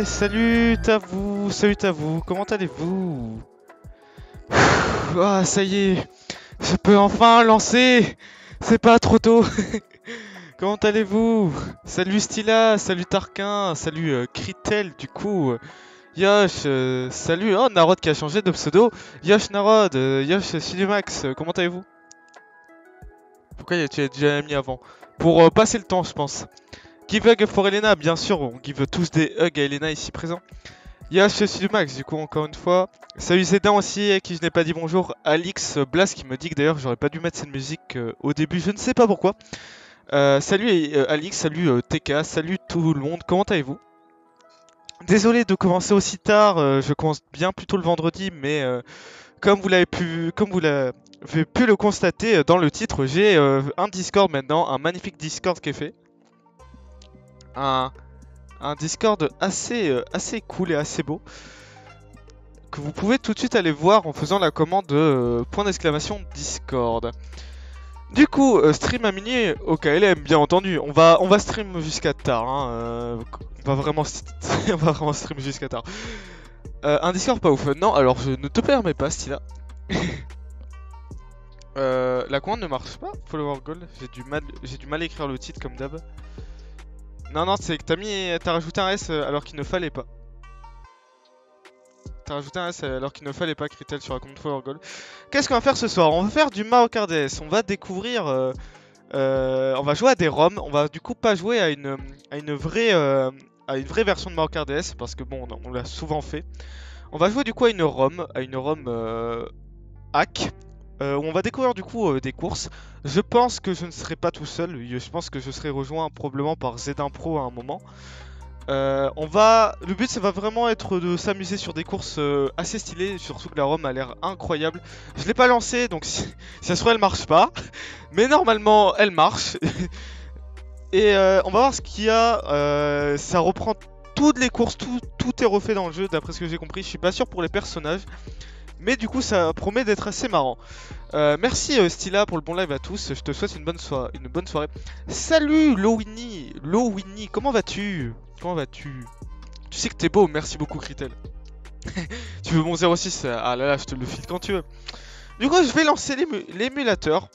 salut à vous, comment allez-vous? Ah, ça y est, je peux enfin lancer, c'est pas trop tôt. Comment allez-vous? Salut Stila, salut Tarquin, salut Critel du coup, Yosh, salut, oh Narod qui a changé de pseudo, Yosh Narod, Yosh Silumax, comment allez-vous? Pourquoi tu as déjà mis avant? Pour passer le temps je pense. Give hug for Elena, bien sûr, on give tous des hugs à Elena ici présent. Yash, je suis Max, du coup, encore une fois. Salut Zédan aussi, à qui je n'ai pas dit bonjour. Alix Blas qui me dit que d'ailleurs j'aurais pas dû mettre cette musique au début, je ne sais pas pourquoi. Salut Alix, salut TK, salut tout le monde, comment allez-vous? Désolé de commencer aussi tard, je commence bien plutôt le vendredi, mais comme vous l'avez pu le constater dans le titre, j'ai un Discord maintenant, un magnifique Discord qui est fait. Un Discord assez cool et assez beau, que vous pouvez tout de suite aller voir en faisant la commande point d'exclamation Discord. Du coup, stream à minuit au KLM, bien entendu. On va stream jusqu'à tard. Hein, on va vraiment, on va vraiment stream jusqu'à tard. Un Discord pas ouf. Non, alors je ne te permets pas, Stila. La commande ne marche pas. Follower gold. J'ai du mal à écrire le titre comme d'hab. Non, non, c'est que t'as rajouté un S alors qu'il ne fallait pas. T'as rajouté un S alors qu'il ne fallait pas Critel sur la compte Power Goal. Qu'est-ce qu'on va faire ce soir? On va faire du Mario Kart DS. On va découvrir. On va jouer à des ROM. On va du coup pas jouer à une vraie version de Mario Kart DS parce que bon, on l'a souvent fait. On va jouer du coup à une ROM hack. Où on va découvrir du coup des courses. Je pense que je ne serai pas tout seul. Je pense que je serai rejoint probablement par Z1 Pro à un moment. Le but ça va vraiment être de s'amuser sur des courses assez stylées, surtout que la ROM a l'air incroyable. Je l'ai pas lancée donc si ça se trouve elle marche pas, mais normalement elle marche. Et on va voir ce qu'il y a, ça reprend toutes les courses, tout est refait dans le jeu d'après ce que j'ai compris. Je suis pas sûr pour les personnages, mais du coup ça promet d'être assez marrant. Merci Stila pour le bon live à tous, je te souhaite une bonne soirée. Salut Lowini, comment vas-tu? Comment vas-tu? Tu sais que t'es beau, merci beaucoup Critel. Tu veux mon 06? Ah là là, je te le file quand tu veux. Du coup, je vais lancer l'émulateur.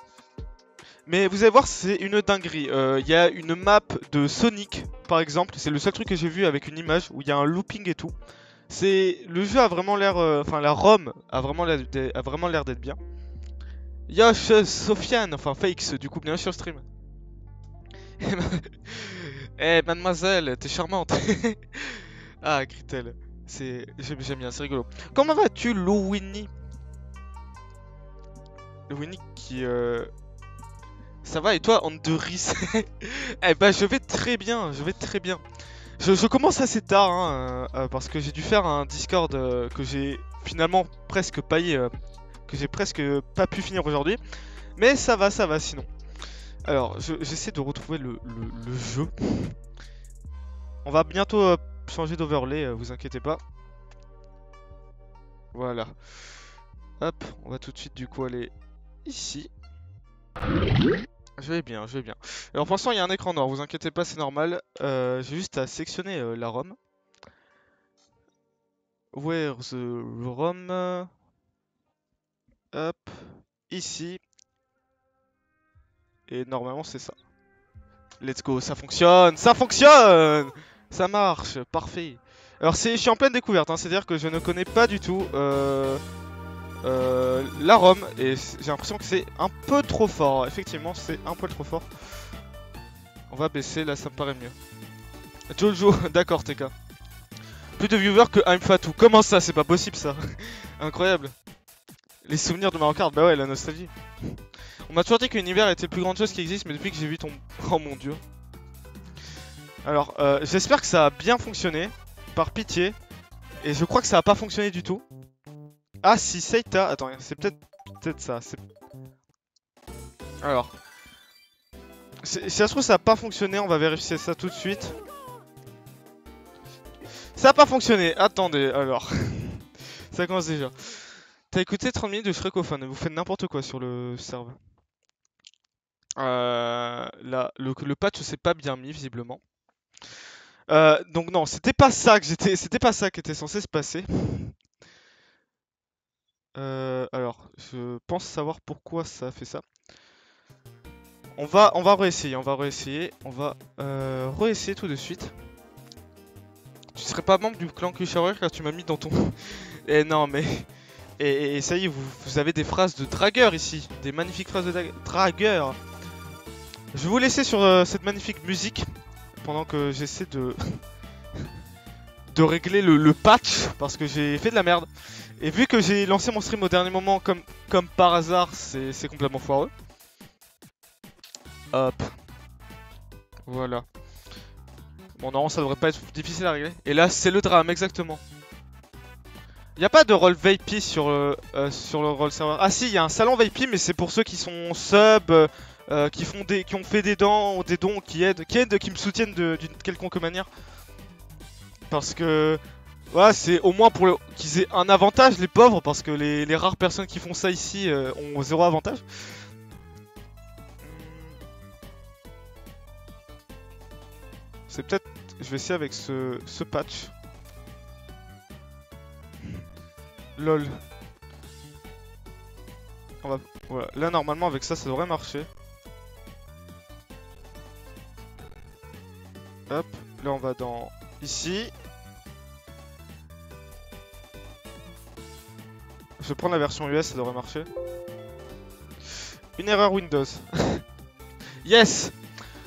Mais vous allez voir, c'est une dinguerie. Il y a une map de Sonic, par exemple. C'est le seul truc que j'ai vu avec une image où il y a un looping et tout. Le jeu a vraiment l'air, enfin la ROM a vraiment l'air d'être bien. Yosh, Sofiane, enfin Fakes, du coup, bien sur stream. Eh mademoiselle, t'es charmante. Ah, Critel. J'aime bien, c'est rigolo. Comment vas-tu, Lowini? Lowini qui... Ça va et toi, Anderis? Eh bah je vais très bien, je vais très bien. Je commence assez tard, hein, parce que j'ai dû faire un Discord que j'ai finalement presque paillé, que j'ai presque pas pu finir aujourd'hui. Mais ça va sinon. Alors, j'essaie de retrouver le jeu. On va bientôt changer d'overlay, vous inquiétez pas. Voilà. Hop, on va tout de suite du coup aller ici. Je vais bien, je vais bien. Alors pour l'instant il y a un écran noir, vous inquiétez pas, c'est normal. J'ai juste à sélectionner la ROM. Where's the ROM? Hop, ici. Et normalement c'est ça. Let's go, ça fonctionne! Ça fonctionne! Ça marche, parfait. Alors je suis en pleine découverte, hein, c'est-à-dire que je ne connais pas du tout la ROM. Et j'ai l'impression que c'est un peu trop fort. Effectivement, c'est un peu trop fort. On va baisser, là ça me paraît mieux. Jojo, d'accord TK. Plus de viewers que I'm Fatou. Comment ça? C'est pas possible ça. Incroyable. Les souvenirs de Mario Kart, bah ouais, la nostalgie. On m'a toujours dit que l'univers était la plus grande chose qui existe, mais depuis que j'ai vu ton... Oh mon dieu. Alors, j'espère que ça a bien fonctionné. Par pitié. Et je crois que ça a pas fonctionné du tout. Ah si, Seita... Attends, c'est peut-être ça. Alors... Si ça se trouve ça a pas fonctionné, on va vérifier ça tout de suite. Ça a pas fonctionné, attendez, alors. Ça commence déjà. T'as écouté 30 minutes de Shrekophone, vous faites n'importe quoi sur le serveur. Là, le patch s'est pas bien mis, visiblement. Donc non, c'était pas ça que c'était pas ça qui était censé se passer. Alors, je pense savoir pourquoi ça a fait ça. On va réessayer, on va réessayer tout de suite. Tu serais pas membre du clan Kushawer car tu m'as mis dans ton... Eh non mais... Et ça y est, vous avez des phrases de dragueur ici. Des magnifiques phrases de dragueur. Je vais vous laisser sur cette magnifique musique. Pendant que j'essaie de... de régler le patch. Parce que j'ai fait de la merde. Et vu que j'ai lancé mon stream au dernier moment comme par hasard, c'est complètement foireux. Hop. Voilà. Bon non, ça devrait pas être difficile à régler. Et là, c'est le drame, exactement. Y a pas de rôle VIP sur le rôle serveur. Ah si, il y a un salon VIP, mais c'est pour ceux qui sont sub, qui ont fait des dons, qui aident, qui me soutiennent d'une quelconque manière. Parce que, voilà, c'est au moins pour qu'ils aient un avantage, les pauvres, parce que les rares personnes qui font ça ici ont zéro avantage. C'est peut-être, je vais essayer avec ce patch. Lol. Voilà. Là, normalement, avec ça, ça devrait marcher. Hop. Là, on va dans... Ici. Je vais prendre la version US, ça devrait marcher. Une erreur Windows. Yes.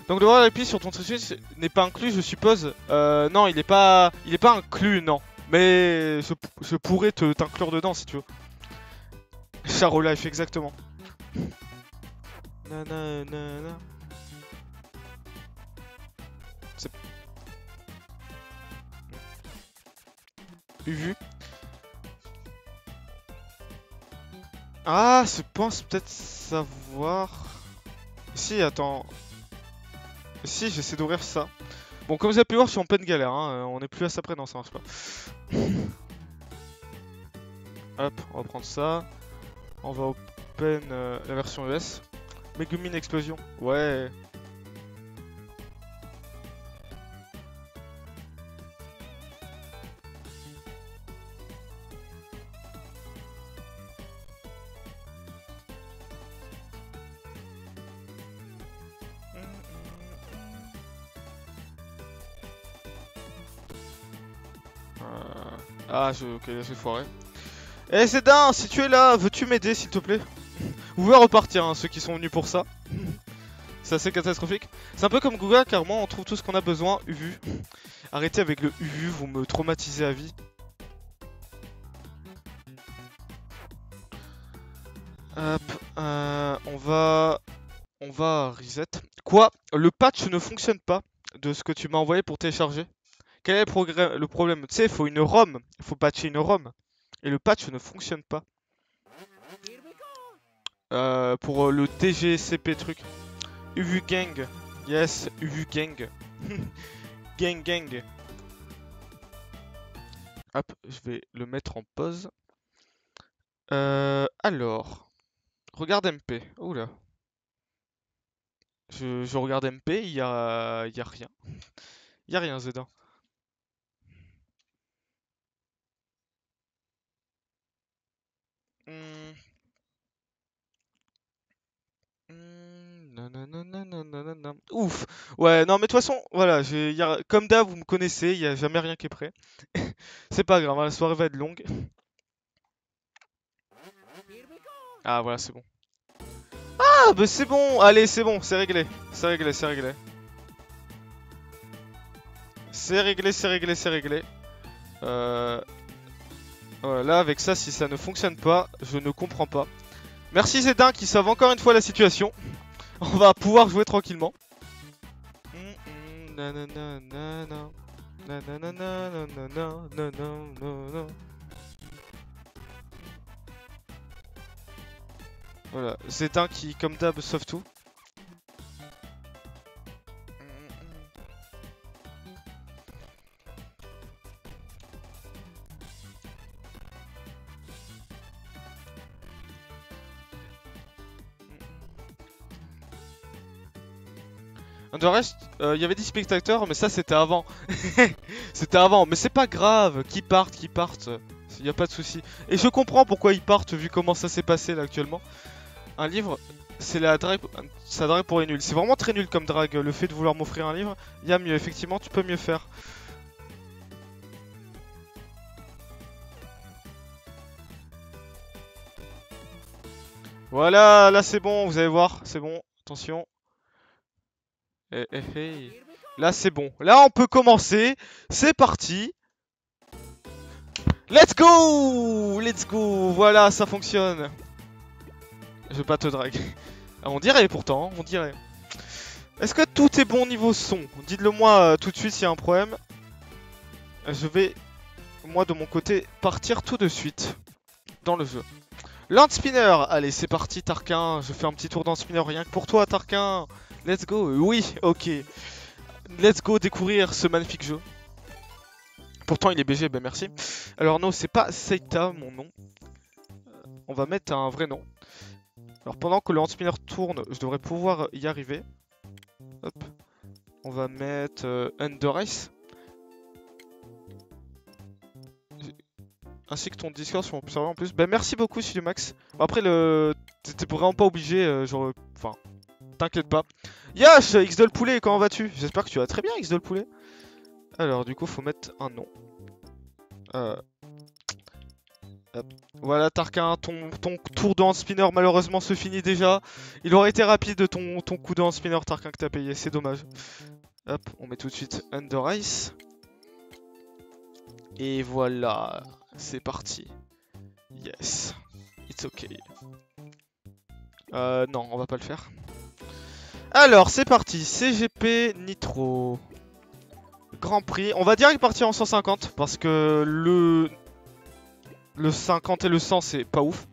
Donc le rôle IP sur ton Twitch n'est pas inclus, je suppose. Non, il est pas inclus, non. Mais je pourrais t'inclure dedans si tu veux. Charo Life, exactement. Nanana. C'est... Vu. Ah, je pense peut-être savoir... Si, attends. Si, j'essaie d'ouvrir ça. Bon, comme vous avez pu voir, je suis en pleine galère. Hein. On est plus à ça près, non, ça marche pas. Hop, on va prendre ça. On va open la version US. Megumin Explosion. Ouais. Ah, ok, j'ai foiré. Eh, c'est dingue, si tu es là, veux-tu m'aider s'il te plaît? Vous pouvez repartir, hein, ceux qui sont venus pour ça. C'est assez catastrophique. C'est un peu comme Google, car moi on trouve tout ce qu'on a besoin, UVU. Arrêtez avec le UVU, vous me traumatisez à vie. Hop, on va reset. Quoi? Le patch ne fonctionne pas de ce que tu m'as envoyé pour télécharger. Quel est le problème? Tu sais, il faut une ROM, il faut patcher une ROM. Et le patch ne fonctionne pas. Pour le TGCP truc. UVU Gang. Yes, UVU Gang. Gang Gang. Hop, je vais le mettre en pause. Alors. Regarde MP. Oula. Je regarde MP, y a rien. Y a rien, Zedin. Hmm. Nananana. Ouf. Ouais, non, mais de toute façon, voilà, comme d'hab, vous me connaissez, y a jamais rien qui est prêt. C'est pas grave, hein, la soirée va être longue. Ah, voilà, c'est bon. Ah, bah c'est bon, allez, c'est bon, c'est réglé. C'est réglé, c'est réglé. C'est réglé, c'est réglé, c'est réglé. Voilà, là, avec ça, si ça ne fonctionne pas, je ne comprends pas. Merci Zedin qui sauve encore une fois la situation. On va pouvoir jouer tranquillement. Voilà, Zedin qui, comme d'hab, sauve tout. Under Ice, il y avait 10 spectateurs, mais ça c'était avant. C'était avant, mais c'est pas grave. Qui partent, y a pas de souci. Et je comprends pourquoi ils partent vu comment ça s'est passé là actuellement. Un livre, c'est la drague, sa drague pour les nuls. C'est vraiment très nul comme drague. Le fait de vouloir m'offrir un livre, il y a mieux. Effectivement, tu peux mieux faire. Voilà, là c'est bon, vous allez voir, c'est bon. Attention. Là c'est bon. Là on peut commencer. C'est parti. Let's go! Let's go! Voilà, ça fonctionne. Je veux pas te drague. Ah, on dirait pourtant, on dirait. Est-ce que tout est bon niveau son? Dites-le moi tout de suite s'il y a un problème. Je vais, moi de mon côté, partir tout de suite dans le jeu. Land Spinner! Allez, c'est parti Tarquin. Je fais un petit tour dans Spinner rien que pour toi Tarquin. Let's go! Oui, ok. Let's go découvrir ce magnifique jeu. Pourtant il est BG, ben merci. Alors non, c'est pas Seita mon nom. On va mettre un vrai nom. Alors pendant que le hand spinner tourne, je devrais pouvoir y arriver. Hop. On va mettre Under Ice. Ainsi que ton Discord sur mon serveur en plus. Ben merci beaucoup Max. Bon, après t'étais vraiment pas obligé, genre... Enfin, t'inquiète pas. Yash, Xdol Poulet, comment vas-tu? J'espère que tu vas très bien Xdol Poulet. Alors du coup faut mettre un nom. Hop. Voilà Tarquin, ton tour de hand spinner malheureusement se finit déjà. Il aurait été rapide ton coup de hand spinner Tarquin que t'as payé, c'est dommage. Hop, on met tout de suite Under Ice. Et voilà, c'est parti. Yes, it's ok. Non, on va pas le faire. Alors, c'est parti, CGP Nitro. Grand Prix, on va direct partir en 150 parce que le 50 et le 100 c'est pas ouf.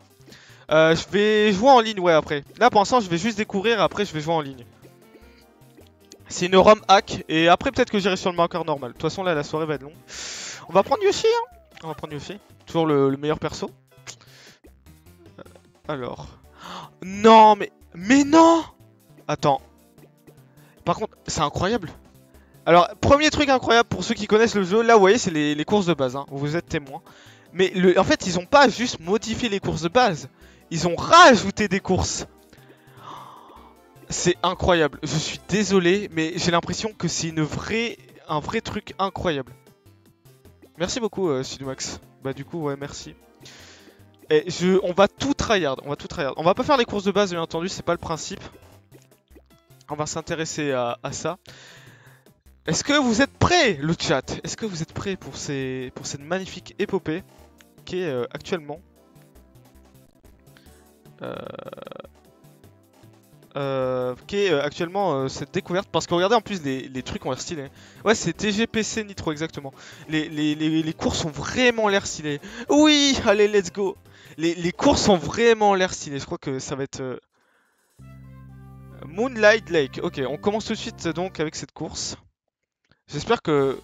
Je vais jouer en ligne, ouais, après. Là, pour l'instant, je vais juste découvrir, après, je vais jouer en ligne. C'est une ROM hack, et après, peut-être que j'irai sur le marqueur normal. De toute façon, là, la soirée va être longue. On va prendre Yoshi, hein. On va prendre Yoshi. Toujours le meilleur perso. Alors. Non, mais non. Attends. Par contre, c'est incroyable. Alors, premier truc incroyable pour ceux qui connaissent le jeu, là, vous voyez, c'est les courses de base, hein. Vous êtes témoins. Mais en fait, ils ont pas juste modifié les courses de base. Ils ont rajouté des courses. C'est incroyable. Je suis désolé, mais j'ai l'impression que c'est un vrai truc incroyable. Merci beaucoup, Max. Bah du coup, ouais, merci. Et on va tout tryhard. On va pas faire les courses de base, bien entendu, c'est pas le principe. On va s'intéresser à ça. Est-ce que vous êtes prêts, le chat? Est-ce que vous êtes prêts pour cette magnifique épopée qui est actuellement cette découverte? Parce que regardez en plus les trucs ont l'air stylés. Ouais, c'est TGPC Nitro exactement. Les courses ont vraiment l'air stylées. Oui, allez, let's go. Les courses ont vraiment l'air stylées. Je crois que ça va être Moonlight Lake. Ok, on commence tout de suite donc avec cette course. J'espère que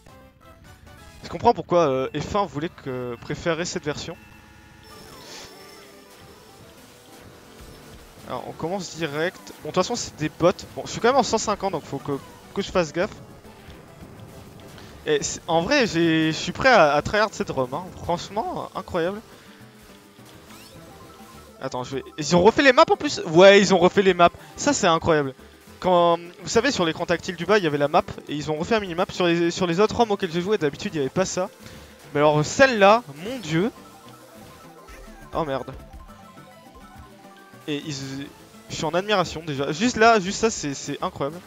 je comprends pourquoi F1 voulait préférer cette version. Alors on commence direct. Bon, de toute façon c'est des bots. Bon, je suis quand même en 150 donc faut que je fasse gaffe. Et en vrai je suis prêt à tryhard cette ROM, hein. Franchement incroyable. Attends, ils ont refait les maps en plus. Ouais, ils ont refait les maps. Ça c'est incroyable. Quand vous savez sur l'écran tactile du bas il y avait la map et ils ont refait un minimap sur les autres ROM auxquels j'ai joué, d'habitude il n'y avait pas ça. Mais alors celle-là, mon dieu. Oh merde. Et je suis en admiration déjà. Juste là, juste ça, c'est incroyable.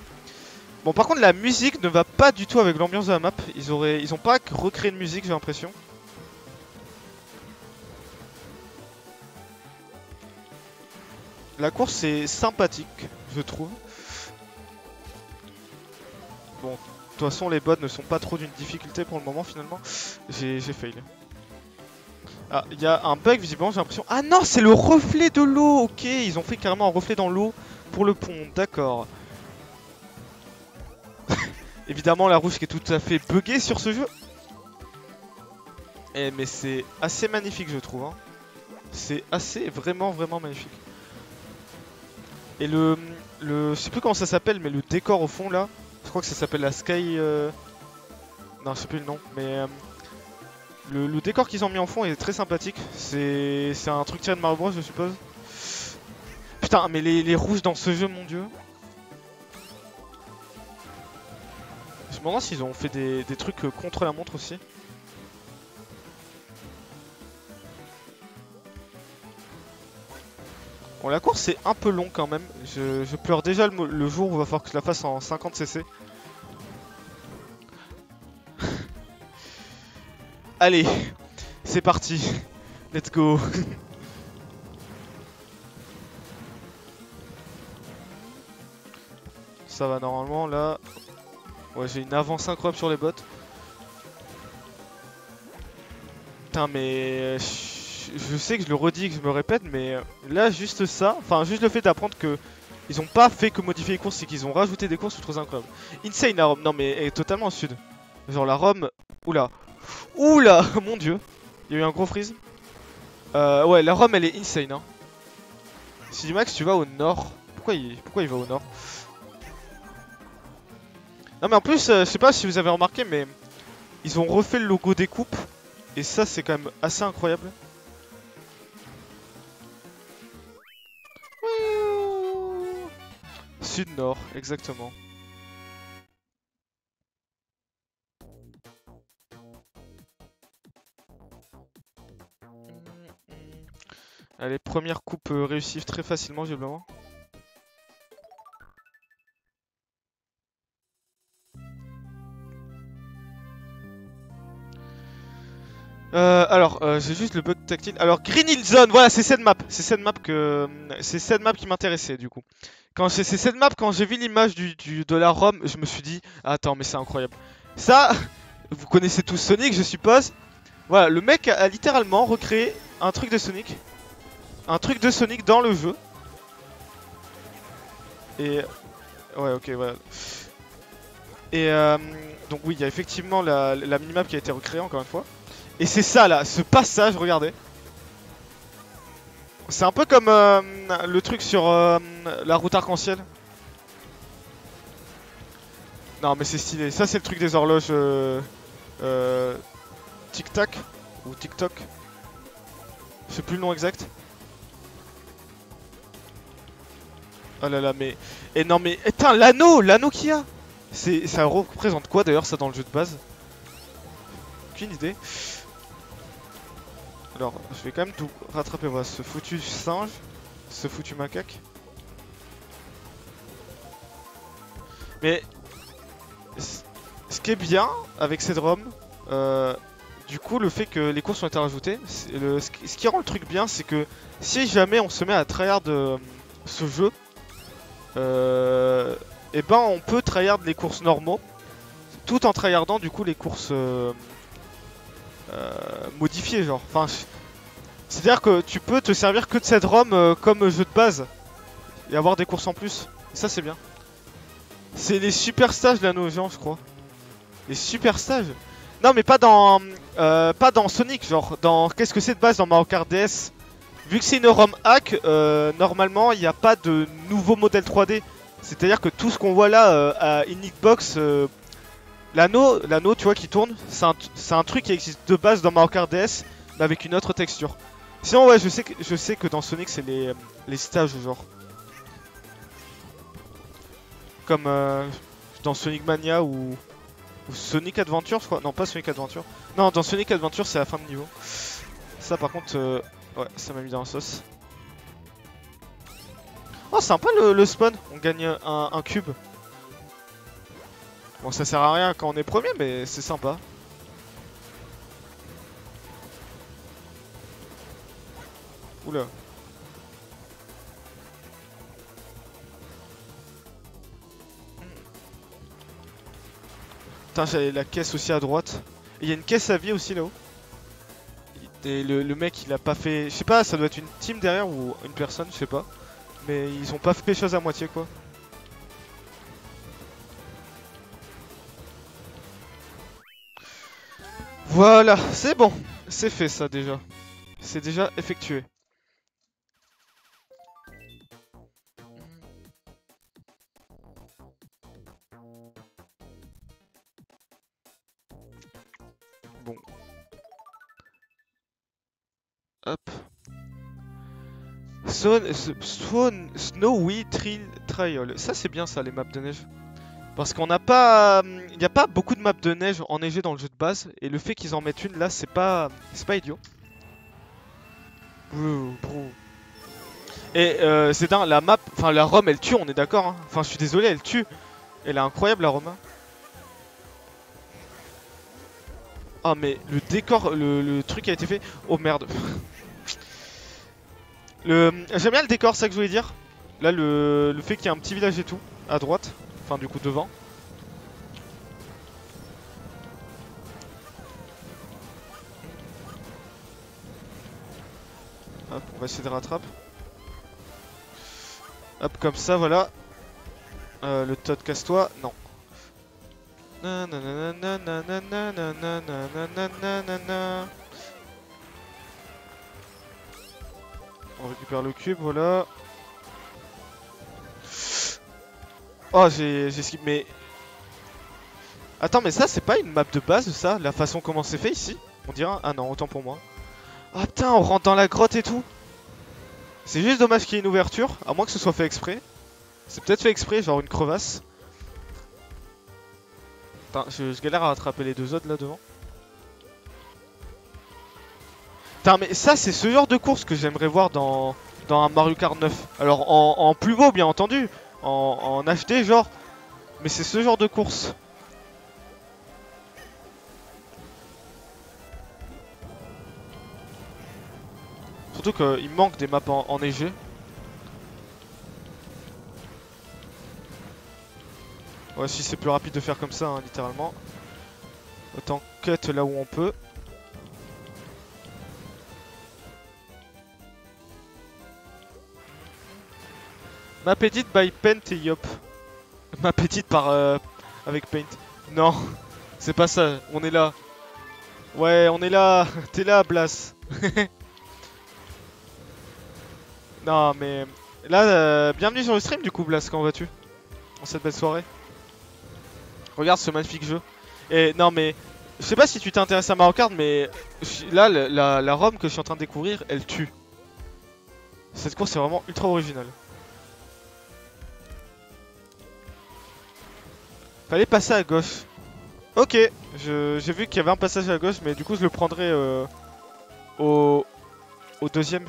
Bon, par contre, la musique ne va pas du tout avec l'ambiance de la map. Ils ont pas recréé de musique, j'ai l'impression. La course est sympathique, je trouve. Bon, de toute façon, les bots ne sont pas trop d'une difficulté pour le moment, finalement. J'ai fail. Ah, il y a un bug visiblement, j'ai l'impression. Ah non, c'est le reflet de l'eau. Ok, ils ont fait carrément un reflet dans l'eau pour le pont. D'accord. Évidemment, la rouge qui est tout à fait buggée sur ce jeu. Mais c'est assez magnifique, je trouve. Hein. C'est vraiment magnifique. Et je sais plus comment ça s'appelle, mais le décor au fond là, Je crois que ça s'appelle la Sky... Non, je sais plus le nom, mais... le décor qu'ils ont mis en fond est très sympathique. C'est un truc tiré de Mario Bros, je suppose. Putain, mais les rouges dans ce jeu, mon dieu. Je me demande s'ils ont fait des trucs contre la montre aussi. Bon, la course c'est un peu long quand même. Je pleure déjà le jour où il va falloir que je la fasse en 50 cc. Allez, c'est parti. Let's go. Ça va normalement là. Ouais, j'ai une avance incroyable sur les bots. Putain, mais je sais que je le redis, que je me répète, mais là, juste ça, enfin, juste le fait d'apprendre que ils ont pas fait que modifier les courses, c'est qu'ils ont rajouté des courses, je trouve ça incroyable. Insane la Rome, non mais elle est totalement au sud. Genre la Rome, oula, oula, mon dieu, il y a eu un gros freeze. Ouais, la Rome elle est insane, hein. Si Max, tu vas au nord, pourquoi il va au nord? Non mais en plus, je sais pas si vous avez remarqué, mais ils ont refait le logo des coupes. Et ça, c'est quand même assez incroyable. Sud-nord, exactement. Allez, première coupe réussie très facilement, visiblement. J'ai juste le bug tactile. Alors, Green Hill Zone, voilà, c'est cette map. C'est cette map qui m'intéressait du coup. C'est cette map, quand j'ai vu l'image de la ROM, je me suis dit, attends, mais c'est incroyable. Ça, vous connaissez tous Sonic, je suppose. Voilà, le mec a littéralement recréé un truc de Sonic. Un truc de Sonic dans le jeu. Et... Ouais, ok, voilà. Et donc oui, il y a effectivement la minimap qui a été recréée encore une fois. Et c'est ça là, ce passage, regardez. C'est un peu comme le truc sur la route arc-en-ciel. Non mais c'est stylé, ça c'est le truc des horloges tic-tac ou tic-toc. Je sais plus le nom exact. Oh là là mais... Et non mais... Putain l'anneau qu'il y a. Ça représente quoi d'ailleurs ça dans le jeu de base? Aucune idée. Alors, je vais quand même tout rattraper, voilà, ce foutu singe, ce foutu macaque. Mais, ce qui est bien avec cette ROM, du coup, le fait que les courses ont été rajoutées, ce qui rend le truc bien, c'est que si jamais on se met à tryhard ce jeu, et ben on peut tryhard les courses normaux, tout en tryhardant du coup les courses modifiées, genre. Enfin, c'est-à-dire que tu peux te servir que de cette ROM comme jeu de base et avoir des courses en plus. Et ça c'est bien. C'est les super stages l'anneau géant, je crois. Les super stages. Non mais pas dans Sonic, genre dans qu'est-ce que c'est de base dans Mario Kart DS. Vu que c'est une ROM hack, normalement il n'y a pas de nouveau modèle 3D. C'est-à-dire que tout ce qu'on voit là à Hitbox, l'anneau tu vois qui tourne, c'est un truc qui existe de base dans Mario Kart DS, mais avec une autre texture. Sinon ouais, je sais que dans Sonic c'est les stages genre. Comme dans Sonic Mania ou Sonic Adventure je crois. Non pas Sonic Adventure. Non dans Sonic Adventure c'est la fin de niveau. Ça par contre ouais ça m'a mis dans la sauce. Oh sympa le spawn. On gagne un cube. Bon ça sert à rien quand on est premier mais c'est sympa. Oula. Putain j'avais la caisse aussi à droite. Et il y a une caisse à vie aussi là-haut. Et le mec il a pas fait... Je sais pas, ça doit être une team derrière ou une personne, je sais pas. Mais ils ont pas fait les choses à moitié quoi. Voilà, c'est bon. C'est fait ça déjà. C'est déjà effectué. Hop. Snowy Trail. Ça c'est bien ça les maps de neige. Parce qu'on n'a pas... Il n'y a pas beaucoup de maps de neige enneigées dans le jeu de base. Et le fait qu'ils en mettent une là c'est pas idiot. Et c'est dingue, la map, enfin la Rome elle tue, on est d'accord hein. Enfin je suis désolé, elle tue. Elle est incroyable la Rome. Ah mais le décor, le truc qui a été fait... Oh merde. J'aime bien le décor, c'est ça que je voulais dire. Là le fait qu'il y ait un petit village et tout, à droite. Enfin du coup devant. Hop, on va essayer de rattraper. Hop, comme ça, voilà. Le Todd, casse-toi. Non. On récupère le cube, voilà. Oh, j'ai skip, mais... Attends, mais ça, c'est pas une map de base, ça? La façon comment c'est fait, ici? On dirait... Ah non, autant pour moi. Ah putain, on rentre dans la grotte et tout. C'est juste dommage qu'il y ait une ouverture, à moins que ce soit fait exprès. C'est peut-être fait exprès, genre une crevasse. Putain, je galère à rattraper les deux autres là devant. Putain, mais ça, c'est ce genre de course que j'aimerais voir dans un Mario Kart 9. Alors, en plus beau, bien entendu. En HD, genre. Mais c'est ce genre de course. Surtout qu'il manque des maps enneigées. Ouais, si c'est plus rapide de faire comme ça, hein, littéralement. Autant cut là où on peut. Map edit by Paint et Yop. Map edit par... avec Paint. Non, c'est pas ça, on est là. Ouais, on est là. T'es là, Blas. Non, mais... Là, bienvenue sur le stream du coup, Blas, comment vas-tu? En cette belle soirée. Regarde ce magnifique jeu. Et non, mais... Je sais pas si tu t'intéresses à Mario Kart, mais... Là, la ROM que je suis en train de découvrir, elle tue. Cette course est vraiment ultra originale. Fallait passer à gauche. Ok, j'ai vu qu'il y avait un passage à gauche, mais du coup je le prendrai au deuxième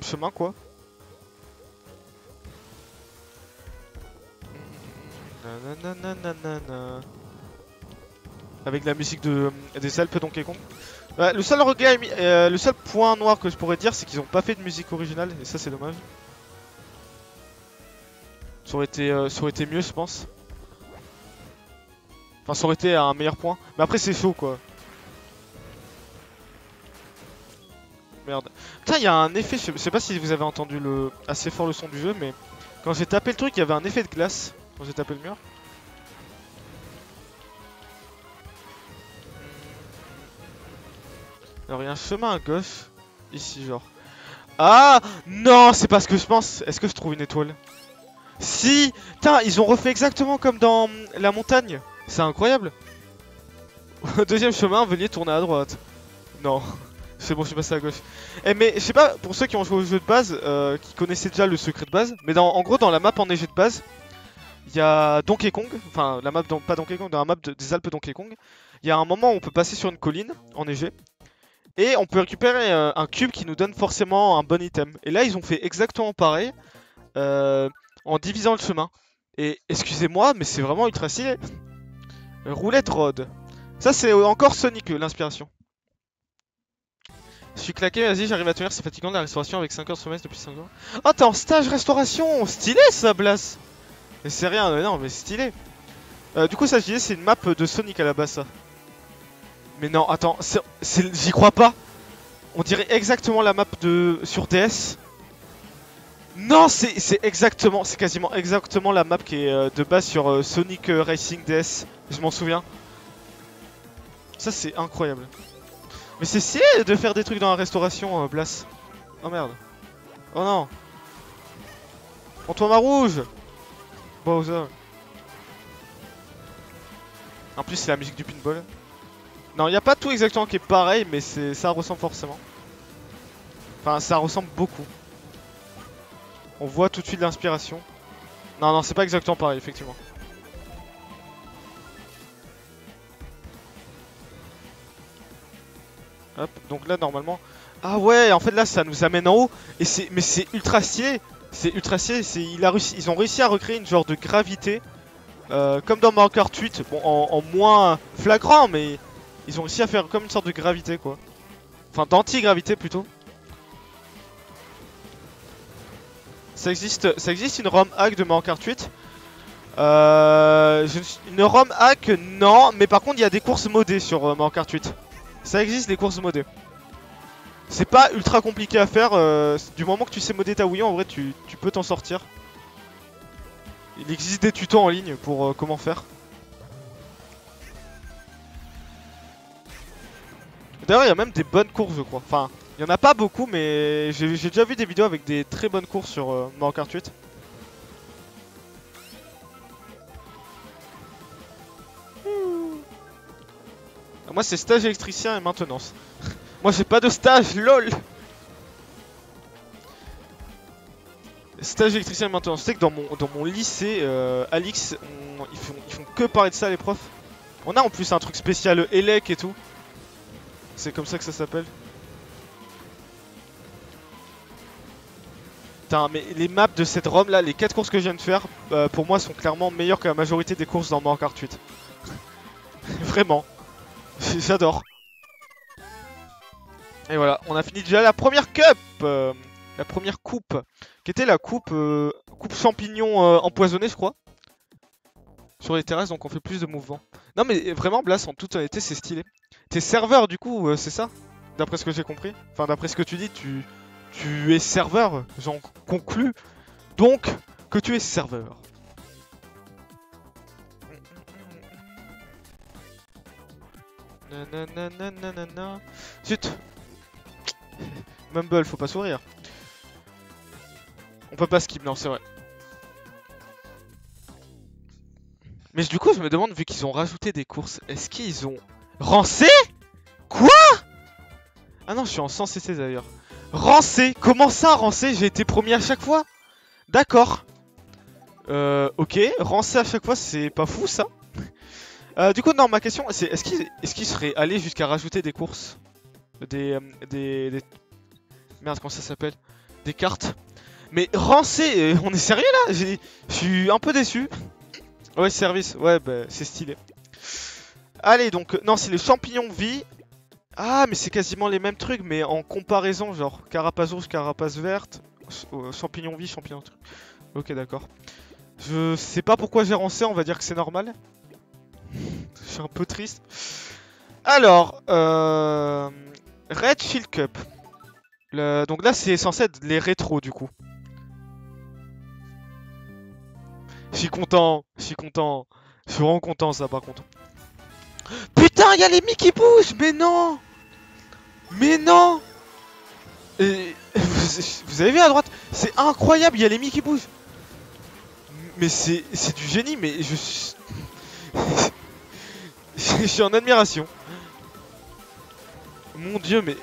chemin quoi. Avec la musique des Alpes Donkey Kong. Le seul regret, le seul point noir que je pourrais dire, c'est qu'ils ont pas fait de musique originale, et ça c'est dommage. Ça aurait été mieux, je pense. Enfin, ça aurait été un meilleur point. Mais après, c'est chaud quoi. Merde. Putain, il y a un effet, je sais pas si vous avez entendu assez fort le son du jeu, mais quand j'ai tapé le truc, il y avait un effet de glace quand j'ai tapé le mur. Alors, il y a un chemin à gauche, ici, genre. Ah non, c'est pas ce que je pense. Est-ce que je trouve une étoile? Si. Putain, ils ont refait exactement comme dans la montagne. C'est incroyable. Deuxième chemin, veuillez tourner à droite. Non. C'est bon, je suis passé à gauche. Eh mais je sais pas, pour ceux qui ont joué au jeu de base, qui connaissaient déjà le secret de base, mais en gros dans la map enneigée de base, il y a Donkey Kong, enfin la map, pas Donkey Kong, dans la map des Alpes Donkey Kong, il y a un moment où on peut passer sur une colline enneigée, et on peut récupérer un cube qui nous donne forcément un bon item. Et là ils ont fait exactement pareil, en divisant le chemin. Et excusez-moi, mais c'est vraiment ultra stylé. Roulette Road. Ça c'est encore Sonic l'inspiration. Je suis claqué, vas-y, j'arrive à tenir, c'est fatigant de la restauration avec 5 heures de semestre depuis 5 jours. Oh, t'es en stage restauration. Stylé ça, Blas. Mais c'est rien, mais non, mais stylé. Du coup, ça, je disais, c'est une map de Sonic à la base, ça. Mais non, attends, j'y crois pas. On dirait exactement la map sur DS. Non, c'est exactement, c'est quasiment exactement la map qui est de base sur Sonic Racing DS. Je m'en souviens. Ça, c'est incroyable. Mais c'est stylé de faire des trucs dans la restauration, Blas. Oh merde. Oh non. Prends-toi ma rouge. Bowser. En plus, c'est la musique du pinball. Non, il n'y a pas tout exactement qui est pareil, mais ça ressemble forcément. Enfin, ça ressemble beaucoup. On voit tout de suite l'inspiration. Non, non, c'est pas exactement pareil, effectivement. Hop, donc là, normalement... Ah ouais, en fait, là, ça nous amène en haut. Et mais c'est ultra stylé. C'est ultra stylé. Ils ont réussi à recréer une genre de gravité. Comme dans Mario Kart 8. Bon, en moins flagrant, mais... Ils ont réussi à faire comme une sorte de gravité, quoi. Enfin, d'anti-gravité, plutôt. Ça existe une ROM hack de Mario Kart 8. Une ROM hack, non. Mais par contre, il y a des courses modées sur Mario Kart 8. Ça existe, des courses modées. C'est pas ultra compliqué à faire. Du moment que tu sais modder ta Wii U, en vrai, tu peux t'en sortir. Il existe des tutos en ligne pour comment faire. D'ailleurs, il y a même des bonnes courses, je crois. Enfin, il y en a pas beaucoup, mais j'ai déjà vu des vidéos avec des très bonnes courses sur Mario Kart 8. Moi, c'est stage électricien et maintenance. Moi, j'ai pas de stage, lol. Stage électricien et maintenance. Tu sais que dans mon lycée, Alix, ils font que parler de ça, les profs. On a en plus un truc spécial ELEC et tout. C'est comme ça que ça s'appelle. Putain, mais les maps de cette ROM là, les 4 courses que je viens de faire, pour moi sont clairement meilleures que la majorité des courses dans Mario Kart 8. Vraiment. J'adore. Et voilà, on a fini déjà la première cup, la première coupe, qui était la coupe, coupe champignon empoisonné, je crois. Sur les terrasses, donc on fait plus de mouvements. Non mais vraiment, Blas, en toute honnêteté, c'est stylé. T'es serveur du coup, c'est ça? D'après ce que j'ai compris. Enfin, d'après ce que tu dis, tu es serveur. J'en conclus donc que tu es serveur. Nananana. Zut. Mumble, faut pas sourire. On peut pas skip, non, c'est vrai. Mais du coup, je me demande, vu qu'ils ont rajouté des courses, est-ce qu'ils ont... Rancé? Quoi? Ah non, je suis en 100 CC d'ailleurs. Rancé? Comment ça, rancé? J'ai été premier à chaque fois? D'accord. Ok, rancé à chaque fois, c'est pas fou ça. Du coup, non, ma question, c'est est-ce qu'ils seraient allés jusqu'à rajouter des courses? Merde, comment ça s'appelle? Des cartes. Mais rancé, on est sérieux là? Je suis un peu déçu. Ouais, service, ouais, bah, c'est stylé. Allez, donc, non, c'est les champignons vie. Ah, mais c'est quasiment les mêmes trucs, mais en comparaison, genre, carapace rouge, carapace verte, champignon vie, champignon truc. Ok, d'accord. Je sais pas pourquoi j'ai rancé, on va dire que c'est normal. Je suis un peu triste. Alors, Red Shield Cup. Donc là, c'est censé être les rétros, du coup. Je suis content, je suis content. Je suis vraiment content, ça, par contre. Putain, il y a les mi qui bougent. Mais non. Mais non. Et vous avez vu à droite? C'est incroyable, il y a les mi qui bougent. Mais c'est du génie, mais je suis... je suis en admiration. Mon dieu, mais...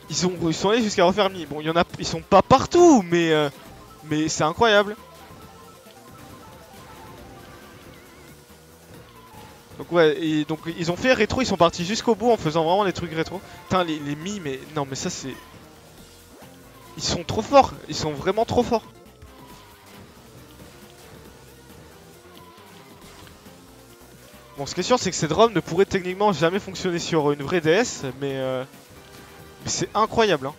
ils sont allés jusqu'à refaire mi. Bon, il y en a... Ils sont pas partout, mais c'est incroyable. Donc ouais, et donc ils ont fait rétro, ils sont partis jusqu'au bout en faisant vraiment les trucs rétro. Putain, les mi, mais... Non, mais ça, c'est... Ils sont trop forts, ils sont vraiment trop forts. Bon, ce qui est sûr, c'est que cette ROM ne pourrait techniquement jamais fonctionner sur une vraie DS, mais c'est incroyable, hein.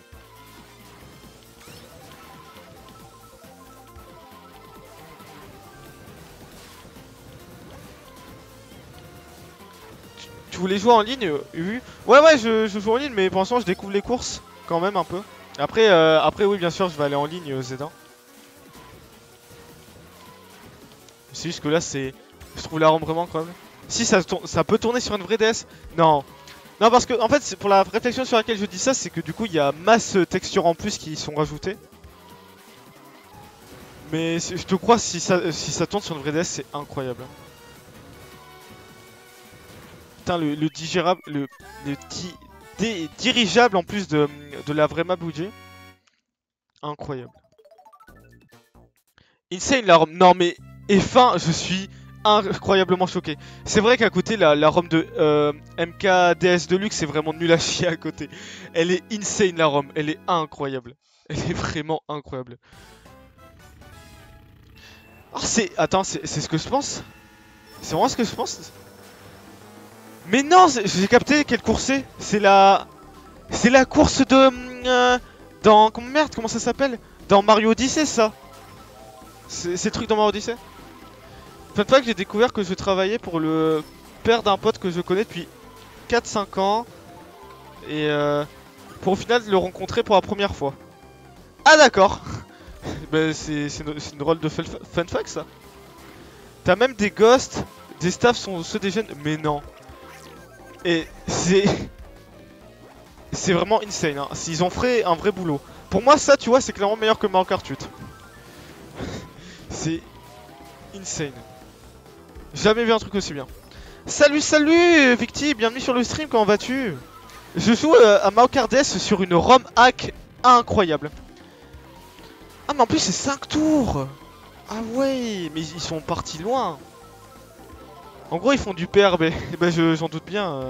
Tu voulais jouer en ligne, Ubu? Ouais, je joue en ligne, mais pour l'instant, je découvre les courses, quand même, un peu. Après oui, bien sûr, je vais aller en ligne, Z1. C'est juste que là, c'est... Je trouve la ROM vraiment quand même... Si, ça peut tourner sur une vraie DS? Non. Non, parce que, en fait, pour la réflexion sur laquelle je dis ça, c'est que du coup, il y a masse textures en plus qui sont rajoutées. Mais je te crois, si ça tourne sur une vraie DS, c'est incroyable. Putain, le digérable, le dirigeable en plus de la vraie map Luigi. Incroyable. Insane la ROM. Non mais F1, je suis incroyablement choqué. C'est vrai qu'à côté la ROM de MKDS Deluxe c'est vraiment nul à chier à côté. Elle est insane la ROM, elle est incroyable. Elle est vraiment incroyable. Oh c'est... Attends, c'est ce que je pense. C'est vraiment ce que je pense. Mais non, j'ai capté quelle course c'est. C'est la... C'est la course de... dans... Merde, comment ça s'appelle? Dans Mario Odyssey ça. C'est le truc dans Mario Odyssey. Faites pas que j'ai découvert que je travaillais pour le père d'un pote que je connais depuis 4-5 ans. Et pour au final le rencontrer pour la première fois. Ah d'accord. Bah c'est une rôle de fun fact ça. T'as même des ghosts, des staffs sont ceux des jeunes. Mais non. Et c'est... C'est vraiment insane hein. S'ils ont fait un vrai boulot. Pour moi ça tu vois c'est clairement meilleur que Mario Kart 8. C'est insane. Jamais vu un truc aussi bien. Salut, salut Victi, bienvenue sur le stream, comment vas-tu? Je joue à Mario Kart DS sur une ROM hack incroyable. Ah mais en plus c'est 5 tours. Ah ouais, mais ils sont partis loin. En gros ils font du PRB, bah j'en doute bien.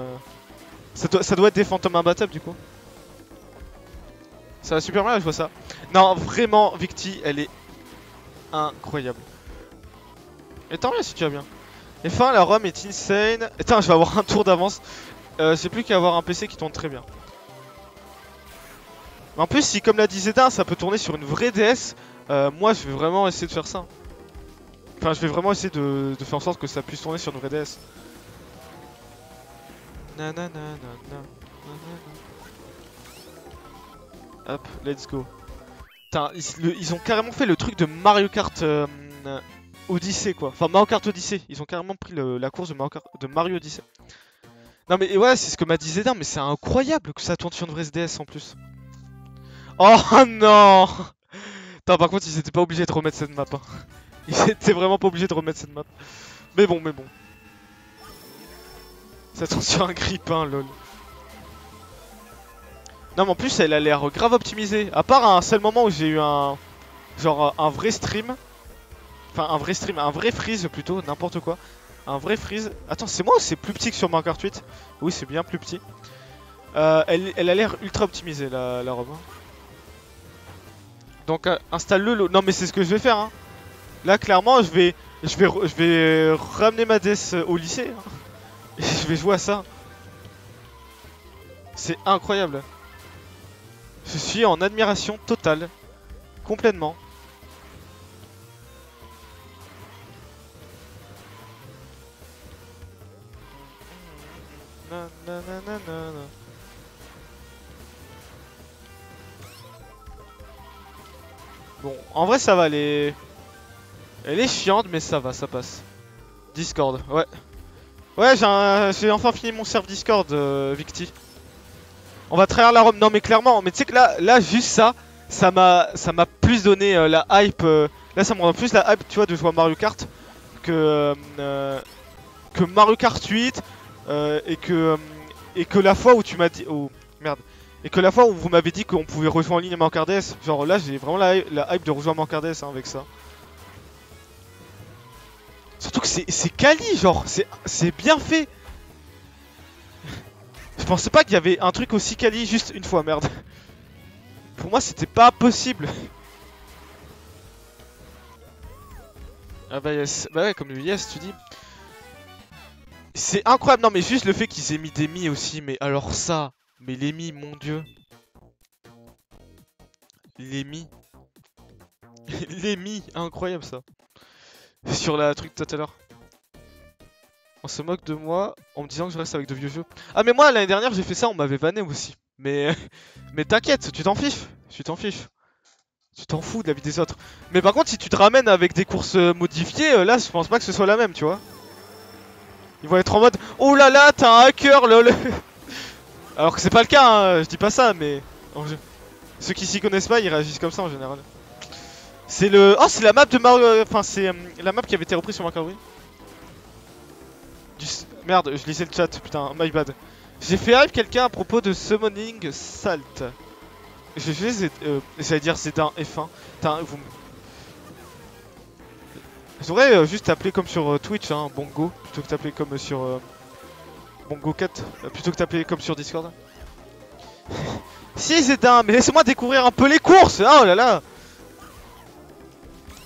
Ça doit être des fantômes imbattables du coup. Ça va super bien là, je vois ça. Non vraiment Victi, elle est incroyable. Et tant mieux si tu vas bien. Et enfin la ROM est insane. Attends, je vais avoir un tour d'avance. J'ai plus qu'à avoir un PC qui tourne très bien. Mais en plus, si comme l'a dit Zedin, ça peut tourner sur une vraie DS, moi je vais vraiment essayer de faire ça. Enfin, je vais vraiment essayer de faire en sorte que ça puisse tourner sur une vraie DS. Hop, let's go. Putain, ils ont carrément fait le truc de Mario Kart Odyssey quoi. Enfin, Mario Kart Odyssey. Ils ont carrément pris la course de Mario Odyssey. Non mais ouais, c'est ce que m'a dit Zedin, mais c'est incroyable que ça tourne sur une vraie DS en plus. Oh non. Attends, par contre, ils étaient pas obligés de remettre cette map. Hein. Ils étaient vraiment pas obligés de remettre cette map. Mais bon. Ça tourne sur un grippin, lol. Non mais en plus, elle a l'air grave optimisée. À part un seul moment où j'ai eu un... Genre un vrai stream. Enfin, un vrai freeze plutôt, n'importe quoi. Un vrai freeze. Attends, c'est moi ou c'est plus petit que sur Mario Kart 8? Oui, c'est bien plus petit. Elle a l'air ultra optimisée, la ROM. Donc installe-le. Non mais c'est ce que je vais faire. Hein. Là clairement je vais ramener ma DS au lycée. Hein. Et je vais jouer à ça. C'est incroyable. Je suis en admiration totale. Complètement. Bon, en vrai ça va, elle est chiante mais ça va, ça passe. Discord, ouais. Ouais, j'ai enfin fini mon serve Discord, Victi. On va trahir la ROM, non mais clairement, mais tu sais que là juste ça m'a plus donné la hype. Là ça me rend plus la hype, tu vois, de jouer à Mario Kart que Mario Kart 8 et que la fois où tu m'as dit... Oh, merde. Et que la fois où vous m'avez dit qu'on pouvait rejouer en ligne à Mario Kart DS. Genre là, j'ai vraiment la hype de rejouer à Mario Kart DS hein, avec ça. Surtout que c'est quali, genre, c'est bien fait. Je pensais pas qu'il y avait un truc aussi quali juste une fois, merde. Pour moi, c'était pas possible. Ah bah yes, bah ouais, comme yes, tu dis. C'est incroyable, non mais juste le fait qu'ils aient mis des mi aussi, mais alors ça, mais les mi, mon dieu. Les mi. Les mi, incroyable ça. Sur la truc tout à l'heure. On se moque de moi en me disant que je reste avec de vieux jeux. Ah mais moi l'année dernière j'ai fait ça, on m'avait vanné aussi. Mais mais t'inquiète, tu t'en fiches. Tu t'en fiches. Tu t'en fous de la vie des autres. Mais par contre si tu te ramènes avec des courses modifiées, là je pense pas que ce soit la même, tu vois. Ils vont être en mode oh là là, t'as un hacker lol. Alors que c'est pas le cas, hein, je dis pas ça, mais ceux qui s'y connaissent pas, ils réagissent comme ça en général. C'est le... Oh, c'est la map de Mario... Enfin, c'est la map qui avait été reprise sur Mario Kart Wii. Merde, je lisais le chat, putain, my bad. J'ai fait hype quelqu'un à propos de Summoning Salt. J'ai fait j'allais dire Zedin F1. Vous... J'aurais juste t'appeler comme sur Twitch, hein, Bongo, plutôt que t'appeler comme sur Bongo 4, plutôt que t'appeler comme sur Discord. Si Zedin, mais laissez-moi découvrir un peu les courses. Oh là là.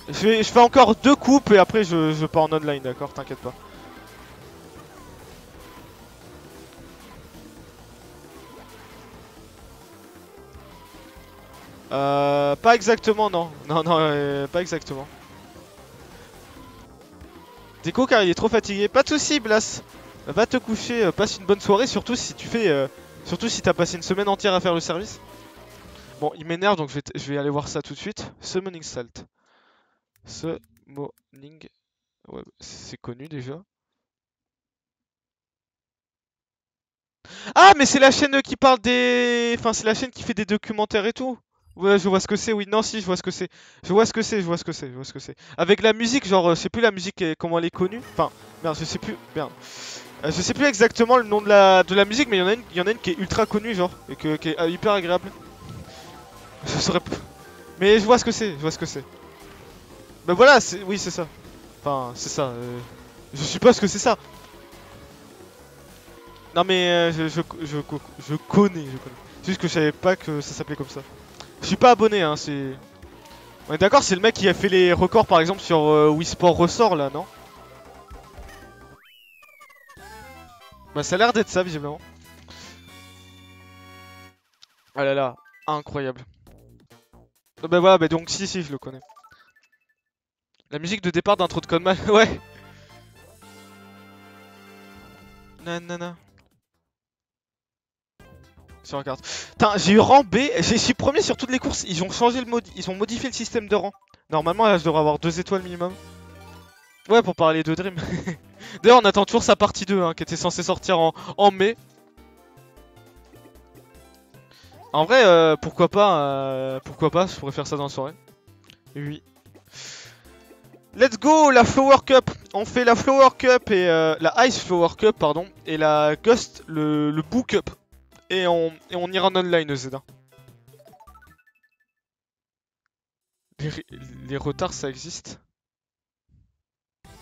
Je fais encore 2 coupes et après je pars en online, d'accord, t'inquiète pas. Pas exactement, non. Non, pas exactement. Déco car il est trop fatigué. Pas de soucis, Blas. Va te coucher, passe une bonne soirée, surtout si tu fais... surtout si t'as passé une semaine entière à faire le service. Bon, il m'énerve, donc je vais aller voir ça tout de suite. Summoning Salt. Summoning... Ouais, c'est connu déjà. Ah, mais c'est la chaîne qui parle des... Enfin, c'est la chaîne qui fait des documentaires et tout. Ouais, je vois ce que c'est, oui. Non, si, je vois ce que c'est. Je vois ce que c'est, je vois ce que c'est, je vois ce que c'est. Avec la musique, genre, je sais plus la musique, comment elle est connue. Enfin, merde, je sais plus. Merde. Je sais plus exactement le nom de la musique, mais il y en a une qui est ultra connue, genre, et qui est hyper agréable. Je saurais pas. Mais je vois ce que c'est, je vois ce que c'est. Bah voilà, oui, c'est ça. Enfin, c'est ça. Je suppose que c'est ça. Non, mais je connais, je connais. C'est juste que je savais pas que ça s'appelait comme ça. Je suis pas abonné, hein, c'est... On est d'accord, c'est le mec qui a fait les records, par exemple, sur Wii Sport Ressort, là, non? Bah, ça a l'air d'être ça, visiblement. Ah là là, incroyable. Bah voilà, bah donc si, je le connais. La musique de départ d'intro de Coleman, ouais. Nanana. Sur la carte. Putain, j'ai eu rang B, j'ai suis premier sur toutes les courses, ils ont changé le mode, ils ont modifié le système de rang. Normalement, là, je devrais avoir 2 étoiles minimum. Ouais, pour parler de Dream. D'ailleurs, on attend toujours sa partie 2, hein, qui était censée sortir en mai. En vrai, pourquoi pas, je pourrais faire ça dans la soirée. Oui. Let's go, la Flower Cup. On fait la Flower Cup et la Ice Flower Cup, pardon, et la Ghost, le Boo Cup. Et on ira en online, Zedin. Les retards, ça existe.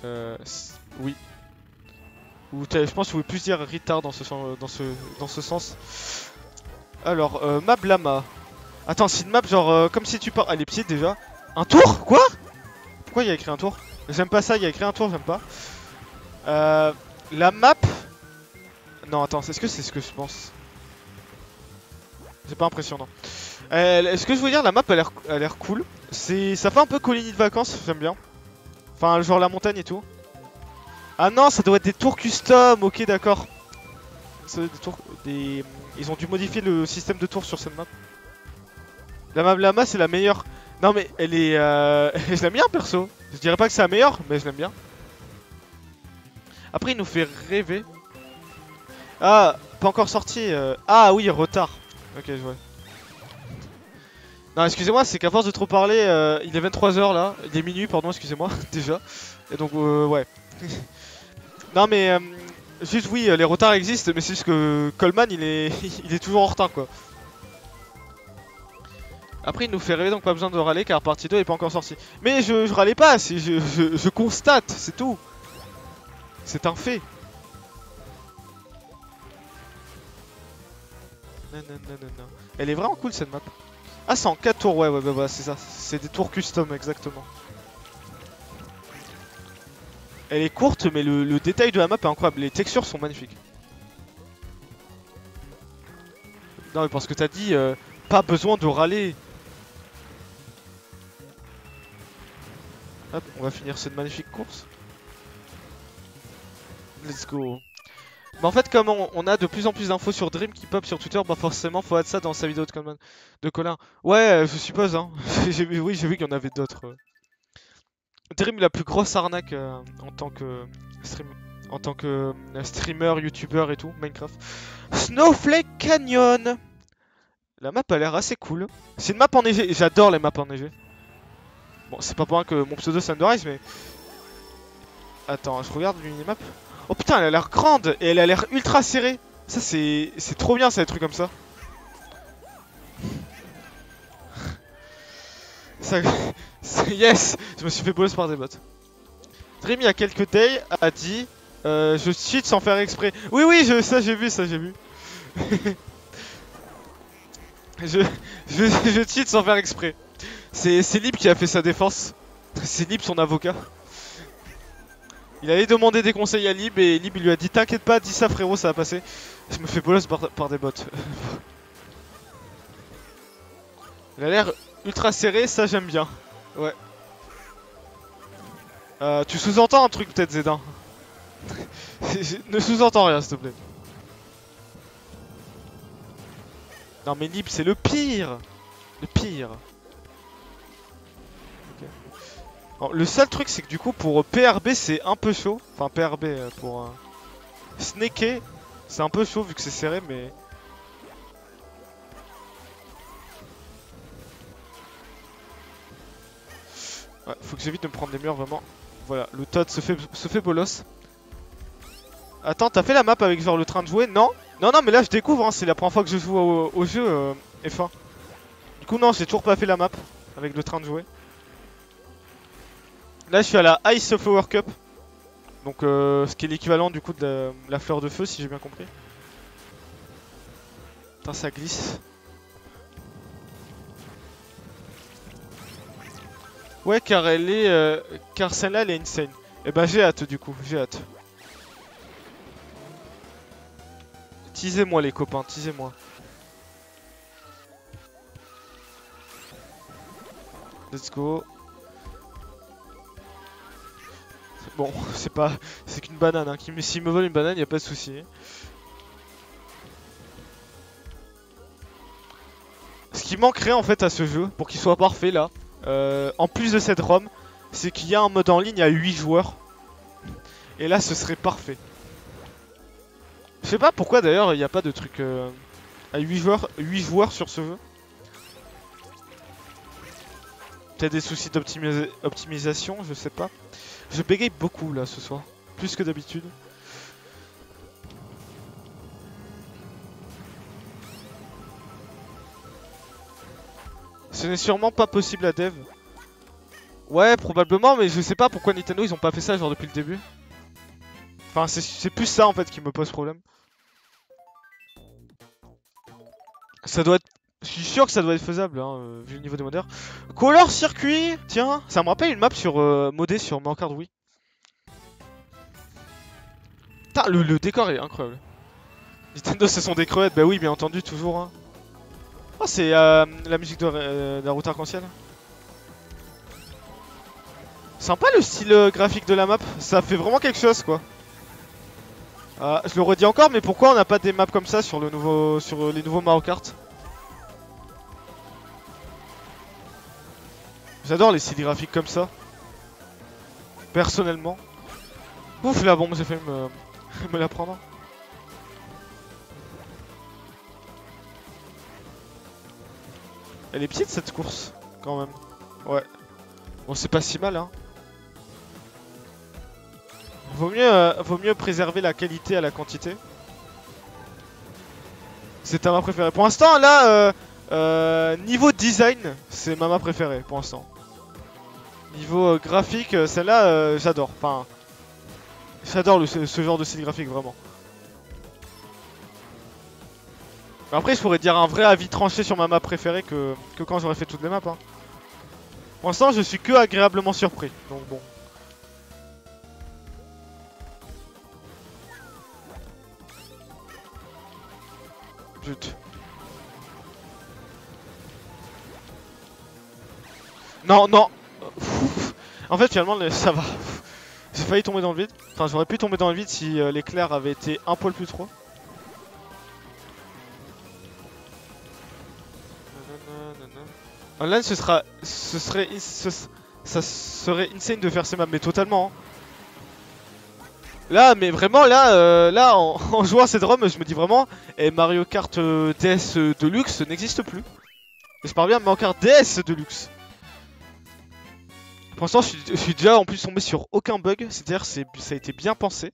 Oui. Ou je pense que vous pouvez plus dire retard dans ce sens. Alors, map lama. Attends, c'est une map genre comme si tu pars. Elle est petite déjà. Un tour? Quoi? Pourquoi il y a écrit un tour? J'aime pas ça, il y a écrit un tour, j'aime pas. La map. Non, attends, est-ce que c'est ce que je pense? C'est pas impressionnant. Ce que je veux dire, la map a l'air cool. Ça fait un peu colonie de vacances, j'aime bien. Enfin, genre la montagne et tout. Ah non, ça doit être des tours custom, ok, d'accord. Des tours. Ils ont dû modifier le système de tours sur cette map. La map lama, c'est la meilleure. Non, mais elle est. Je l'aime bien, perso. Je dirais pas que c'est la meilleure, mais je l'aime bien. Après, il nous fait rêver. Ah, pas encore sorti. Ah oui, retard. Ok, je vois. Non, excusez-moi, c'est qu'à force de trop parler, il est 23h là. Il est minuit, pardon, excusez-moi, déjà. Et donc, ouais. Non, mais. Juste, oui, les retards existent, mais c'est juste que Coleman, il est toujours en retard, quoi. Après, il nous fait rêver, donc pas besoin de râler car partie 2 est pas encore sortie. Mais je râlais pas, je constate, c'est tout. C'est un fait. Non. Elle est vraiment cool cette map. Ah, c'est en 4 tours, ouais, bah, c'est ça. C'est des tours custom, exactement. Elle est courte, mais le détail de la map est incroyable. Les textures sont magnifiques. Non, mais parce que t'as dit, pas besoin de râler. Hop, on va finir cette magnifique course. Let's go. Mais en fait, comme on a de plus en plus d'infos sur Dream qui pop sur Twitter, bah forcément, faut être ça dans sa vidéo de Colin. Ouais, je suppose, hein. Oui, j'ai vu qu'il y en avait d'autres. Dream, la plus grosse arnaque en tant que streamer, youtubeur et tout, Minecraft. Snowflake Canyon. La map a l'air assez cool. C'est une map enneigée, j'adore les maps enneigées. Bon, c'est pas pour rien que mon pseudo c'est Underice, mais... Attends, je regarde l'unimap. Oh putain, elle a l'air grande et elle a l'air ultra serrée. Ça c'est trop bien ça, des trucs comme ça. Ça... yes, je me suis fait bolos par des bots. Dream il y a quelques days a dit je cheat sans faire exprès. Oui oui ça j'ai vu, ça j'ai vu. je... je cheat sans faire exprès. C'est Lib qui a fait sa défense. C'est Lib son avocat. Il allait demander des conseils à Lib et Lib il lui a dit t'inquiète pas, dis ça frérot, ça va passer. Je me fais bolos par des bots. Il a l'air ultra serré, ça j'aime bien. Ouais. Tu sous-entends un truc peut-être Zedin. Ne sous-entends rien s'il te plaît. Non mais Lib c'est le pire. Le pire. Okay. Alors, le seul truc c'est que du coup pour PRB c'est un peu chaud. Enfin PRB pour snaker c'est un peu chaud vu que c'est serré mais... Ouais, faut que j'évite de me prendre des murs vraiment. Voilà, le Todd se fait bolos. Attends, t'as fait la map avec genre le train de jouer? Non? Non, non, mais là je découvre, hein, c'est la première fois que je joue au jeu F1. Du coup, non, j'ai toujours pas fait la map avec le train de jouer. Là, je suis à la Ice Flower Cup. Donc, ce qui est l'équivalent du coup de la fleur de feu, si j'ai bien compris. Putain, ça glisse. Ouais, car elle est. Car celle-là, elle est insane. Et bah, j'ai hâte du coup, j'ai hâte. Teasez-moi, les copains, teasez-moi. Let's go. Bon, c'est pas... C'est qu'une banane, hein. S'il me vole une banane, y a pas de souci. Ce qui manquerait en fait à ce jeu, pour qu'il soit parfait là, en plus de cette ROM, c'est qu'il y a un mode en ligne à 8 joueurs. Et là, ce serait parfait. Je sais pas pourquoi d'ailleurs, il n'y a pas de truc à 8 joueurs sur ce jeu. Peut-être des soucis d'optimisation, je sais pas. Je bégaye beaucoup là ce soir, plus que d'habitude. Ce n'est sûrement pas possible à dev. Ouais, probablement, mais je sais pas pourquoi Nintendo ils ont pas fait ça genre depuis le début. Enfin, c'est plus ça en fait qui me pose problème. Ça doit être... Je suis sûr que ça doit être faisable, hein, vu le niveau des modeurs. Color circuit, tiens, ça me rappelle une map sur modée sur Mario Kart Wii. Putain, le décor est incroyable. Nintendo, ce sont des crevettes, bah oui, bien entendu, toujours. Hein. Oh, c'est la musique de la route arc-en-ciel. Sympa le style graphique de la map, ça fait vraiment quelque chose quoi. Je le redis encore, mais pourquoi on n'a pas des maps comme ça sur les nouveaux Mario Kart? J'adore les styles graphiques comme ça. Personnellement. Ouf la bombe, j'ai fait me la prendre. Elle est petite cette course, quand même. Ouais. Bon, c'est pas si mal, hein. Vaut mieux préserver la qualité à la quantité. C'est ta map préférée. Pour l'instant, là, niveau design, c'est ma map préférée, pour l'instant. Niveau graphique, celle-là, j'adore. Enfin, j'adore ce genre de style graphique, vraiment. Après, je pourrais dire un vrai avis tranché sur ma map préférée que quand j'aurais fait toutes les maps. Hein. Pour l'instant, je suis que agréablement surpris. Donc bon. Zut. Non, non. En fait, finalement, ça va. J'ai failli tomber dans le vide. Enfin, j'aurais pu tomber dans le vide si l'éclair avait été un poil plus trop. Online, ça serait insane de faire ces maps, mais totalement. Hein. Là, mais vraiment, là, en jouant à cette ROM, je me dis vraiment, Mario Kart DS Deluxe n'existe plus. Je parle bien de Mario Kart DS Deluxe. Pour l'instant, je suis déjà en plus tombé sur aucun bug, c'est-à-dire ça a été bien pensé.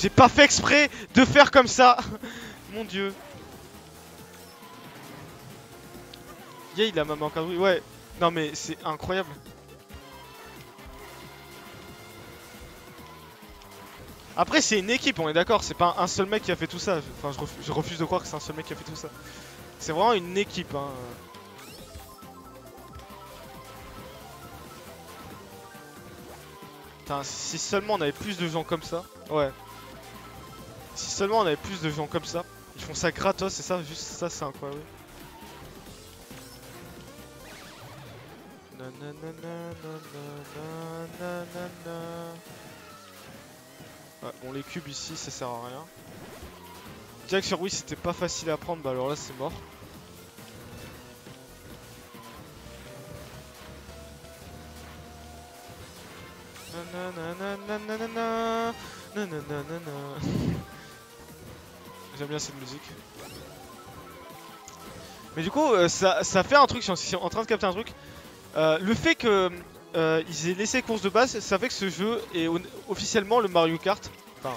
J'ai pas fait exprès de faire comme ça. Mon dieu. Yeah, il a même encore... Ouais. Non mais c'est incroyable. Après c'est une équipe, on est d'accord. C'est pas un seul mec qui a fait tout ça. Enfin je refuse de croire que c'est un seul mec qui a fait tout ça. C'est vraiment une équipe hein. Putain, si seulement on avait plus de gens comme ça. Ouais. Si seulement on avait plus de gens comme ça. Ils font ça gratos et ça, juste ça c'est incroyable. Ouais, bon les cubes ici ça sert à rien. Déjà que sur Wii c'était pas facile à prendre, bah alors là c'est mort. J'aime bien cette musique. Mais du coup ça fait un truc, je suis en train de capter un truc. Le fait que ils aient laissé course de base, ça fait que ce jeu est officiellement le Mario Kart. Enfin...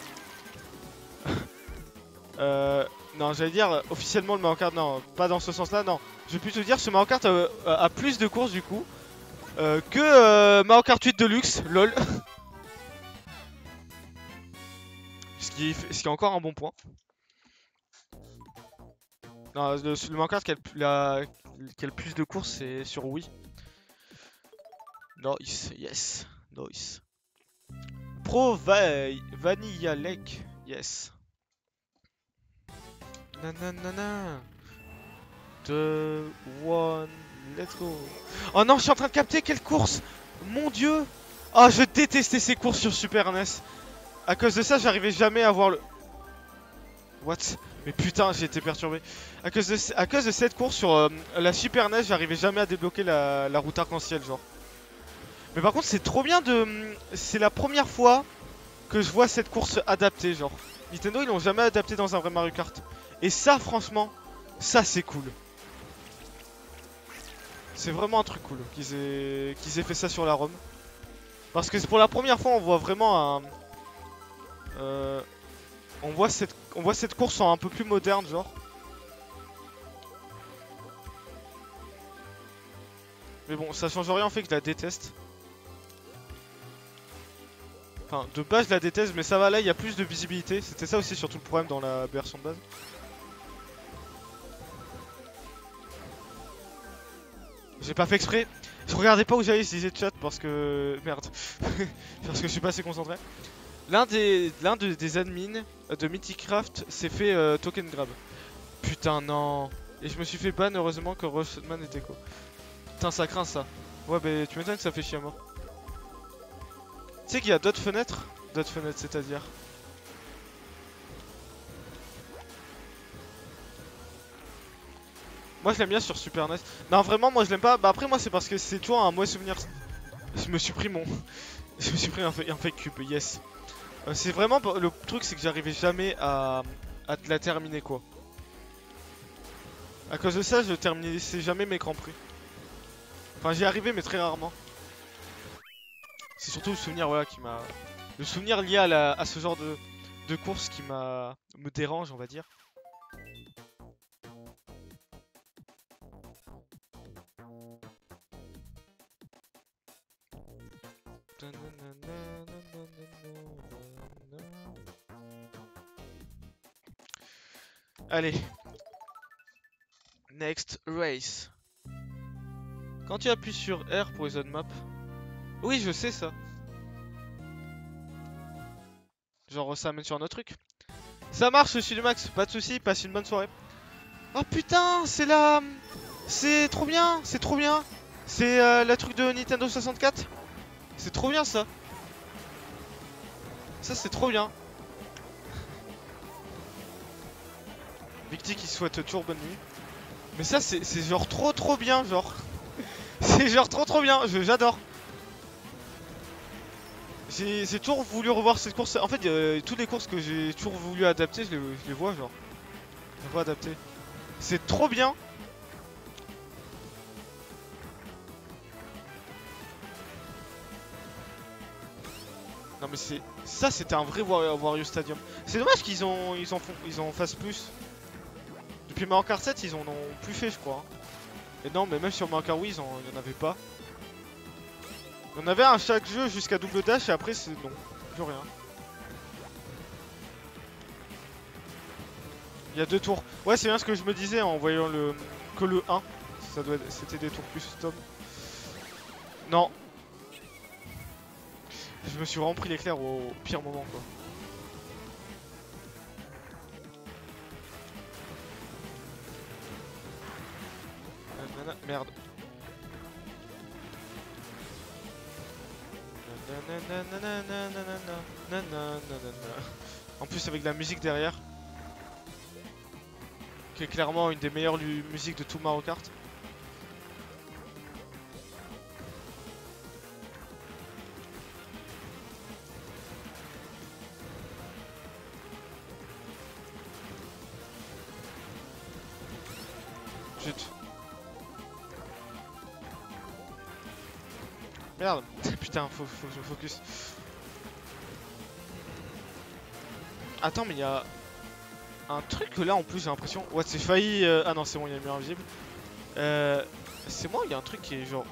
non, j'allais dire officiellement le Mario Kart, non, pas dans ce sens-là, non. Je vais plutôt dire ce Mario Kart a plus de courses du coup que Mario Kart 8 Deluxe, lol. ce qui est encore un bon point. Non, le Mario Kart qui a le plus de courses, c'est sur Wii. Nice, yes, nice. Pro Vanilla Lake, yes. Nanana. 2, 1, let's go. Oh non, je suis en train de capter quelle course. Mon dieu. Ah, je détestais ces courses sur Super NES. À cause de ça, j'arrivais jamais à voir le... What? Mais putain, j'ai été perturbé. À cause de cette course sur la Super NES, j'arrivais jamais à débloquer la route arc-en-ciel, genre. Mais par contre, c'est trop bien de... C'est la première fois que je vois cette course adaptée, genre. Nintendo, ils l'ont jamais adapté dans un vrai Mario Kart. Et ça, franchement, ça c'est cool. C'est vraiment un truc cool qu'ils aient fait ça sur la ROM. Parce que c'est pour la première fois on voit vraiment un... on voit cette course en un peu plus moderne genre. Mais bon, ça change rien en fait que je la déteste. Enfin, de base je la déteste, mais ça va, là il y a plus de visibilité. C'était ça aussi surtout le problème dans la version de base. J'ai pas fait exprès. Je regardais pas où j'allais, je disais chat parce que... Merde. Parce que je suis pas assez concentré. L'un des admins de Mythicraft s'est fait token grab. Putain non. Et je me suis fait ban, heureusement que Rushman était quoi. Putain ça craint ça. Ouais bah tu m'étonnes que ça fait chier à mort. Tu sais qu'il y a d'autres fenêtres? D'autres fenêtres c'est-à-dire. Moi je l'aime bien sur Super NES. Non vraiment moi je l'aime pas. Bah après moi c'est parce que c'est toujours un mauvais souvenir. Je me suis pris mon... Je me suis pris un fake cube, yes. C'est vraiment... Le truc c'est que j'arrivais jamais à la terminer quoi. À cause de ça je terminais jamais mes grands prix. Enfin j'y arrivais mais très rarement. C'est surtout le souvenir voilà qui m'a... Le souvenir lié à ce genre de course qui me dérange on va dire. Allez. Next race. Quand tu appuies sur R pour les zone map. Oui, je sais ça. Genre ça amène sur un autre truc. Ça marche le Max, pas de soucis, passe une bonne soirée. Oh putain, c'est la... C'est trop bien, c'est trop bien. C'est la truc de Nintendo 64. C'est trop bien ça. Ça c'est trop bien. Victi qui souhaite toujours bonne nuit. Mais ça c'est genre trop bien genre. C'est genre trop bien, j'adore. J'ai toujours voulu revoir cette course. En fait, toutes les courses que j'ai toujours voulu adapter, je les vois genre. Je les vois adapter. C'est trop bien. Non mais c'est... Ça c'était un vrai Wario Stadium. C'est dommage ils en fassent plus. Depuis Mario Kart 7 ils en ont plus fait je crois. Et non mais même sur Mario Kart Wii il y en avait pas. Il y en avait un chaque jeu jusqu'à double dash et après c'est non. Plus rien. Il y a 2 tours. Ouais c'est bien ce que je me disais en voyant que le 1. C'était des tours plus stop. Non. Je me suis vraiment pris l'éclair au pire moment quoi. Merde. En plus avec la musique derrière. Qui est clairement une des meilleures musiques de tout Mario Kart. Chut. Merde. Putain, faut que je me focus. Attends, mais il y a un truc là en plus, j'ai l'impression. Ouais, c'est failli. Ah non, c'est bon, il y a le mur invisible. C'est moi, il y a un truc qui est genre.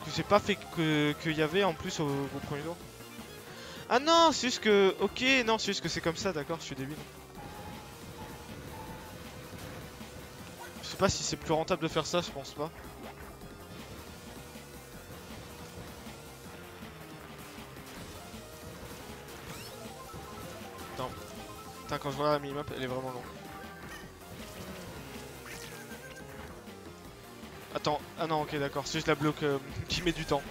Que j'ai pas fait qu'il y avait en plus au premier tour. Ah non, c'est juste que. Ok, non, c'est juste que c'est comme ça, d'accord, je suis débile. Je sais pas si c'est plus rentable de faire ça, je pense pas. Attends. Putain, quand je vois la minimap, elle est vraiment longue. Attends, ah non, ok, d'accord, c'est juste la bloque qui met du temps.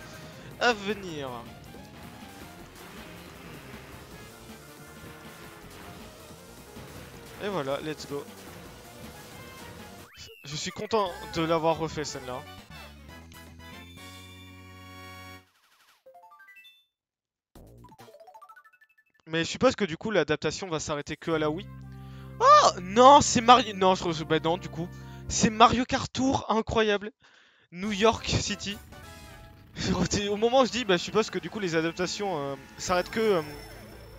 À venir. Et voilà, let's go. Je suis content de l'avoir refait celle-là. Mais je suppose que du coup l'adaptation va s'arrêter que à la Wii. Oh non, c'est Mario... Non, bah non, du coup. C'est Mario Kart Tour, incroyable. New York City. Au moment où je dis, bah je suppose que du coup les adaptations s'arrêtent que...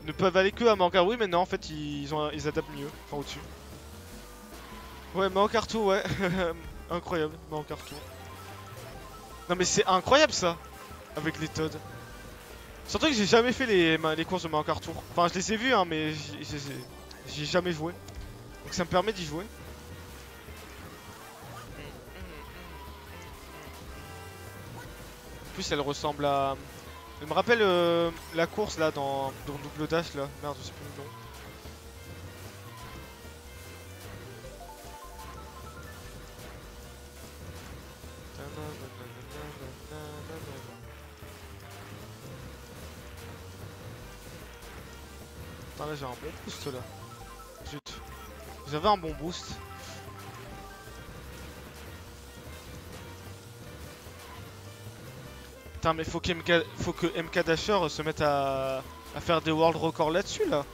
ne peuvent aller que à Mario Kart Wii, mais non, en fait ils adaptent mieux. Enfin au-dessus. Ouais, Mario Kart Tour, ouais. Incroyable, Mario Kart Tour. Non mais c'est incroyable ça. Avec les Toads. Surtout que j'ai jamais fait les courses de Mario Kart Tour. Enfin, je les ai vues, hein, mais j'ai jamais joué. Donc ça me permet d'y jouer. En plus, elle ressemble à... Elle me rappelle la course là dans Double Dash là. Merde, je sais plus le nom. Putain, là j'ai un bon boost là. Zut. J'avais un bon boost. Putain, mais faut que MK Dasher se mette à faire des world records là-dessus là.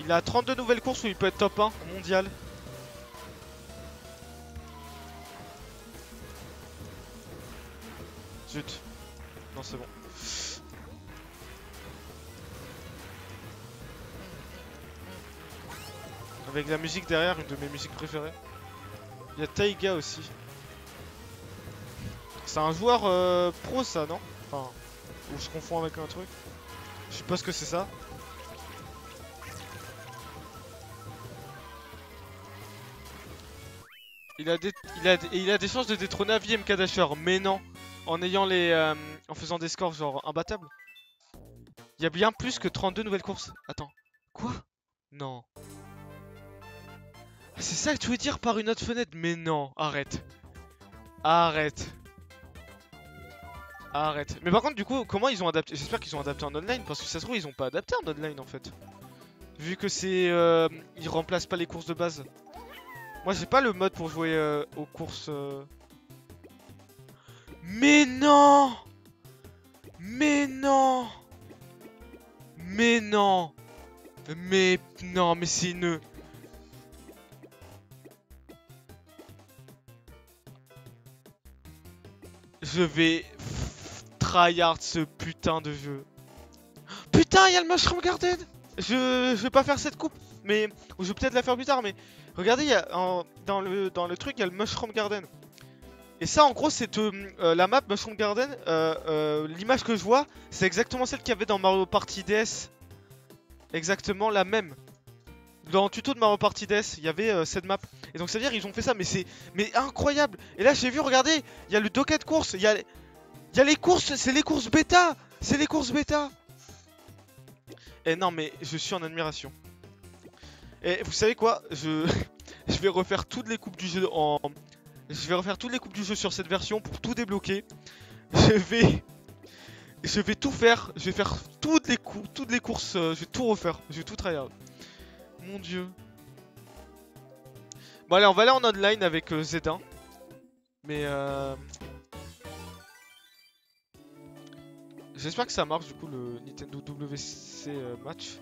Il a 32 nouvelles courses où il peut être top 1 mondial. Zut. Non, c'est bon. Avec la musique derrière, une de mes musiques préférées. Il y a Taiga aussi. C'est un joueur pro ça, non? Enfin, ou je confonds avec un truc. Je suppose que c'est ça. Il a des chances de détrôner à vie MK Dasher, mais non. En ayant en faisant des scores genre imbattables. Il y a bien plus que 32 nouvelles courses. Attends. Quoi? Non. C'est ça que tu veux dire par une autre fenêtre? Mais non, arrête. Arrête. Arrête. Mais par contre, du coup, comment ils ont adapté? J'espère qu'ils ont adapté en online, parce que si ça se trouve, ils ont pas adapté en online en fait. Vu que c'est... ils remplacent pas les courses de base. Moi, j'ai pas le mode pour jouer aux courses... Mais non! Mais non! Mais non! Mais non, mais c'est une... Je vais tryhard ce putain de jeu. putain, il y a le Mushroom Garden. Je vais pas faire cette coupe, mais ou je vais peut-être la faire plus tard. Mais regardez, dans le truc, il y a le Mushroom Garden. Et ça, en gros, c'est la map Mushroom Garden. L'image que je vois, c'est exactement celle qu'il y avait dans Mario Party DS. Exactement la même. Dans le tuto de Mario Party DS, il y avait cette map. Et donc, ça veut dire ils ont fait ça, mais c'est incroyable. Et là, j'ai vu, regardez, il y a le docket course, il y a les courses, c'est les courses bêta. C'est les courses bêta. Et non, mais je suis en admiration. Et vous savez quoi, je vais refaire toutes les coupes du jeu en... Je vais refaire toutes les coupes du jeu sur cette version pour tout débloquer. Je vais tout faire. Je vais faire toutes les courses. Je vais tout refaire. Je vais tout tryhard. Mon dieu. Bon allez, on va aller en online avec Z1. Mais j'espère que ça marche du coup le Nintendo WC match.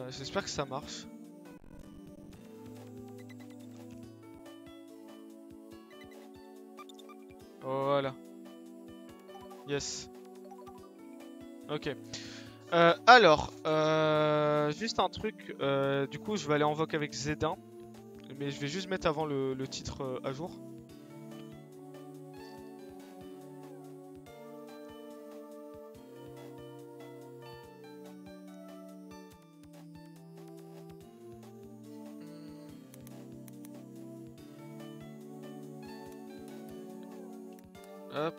J'espère que ça marche. Voilà. Yes. Ok. Alors, juste un truc. Du coup, je vais aller en voc avec Z1. Mais je vais juste mettre avant le titre à jour. Hop.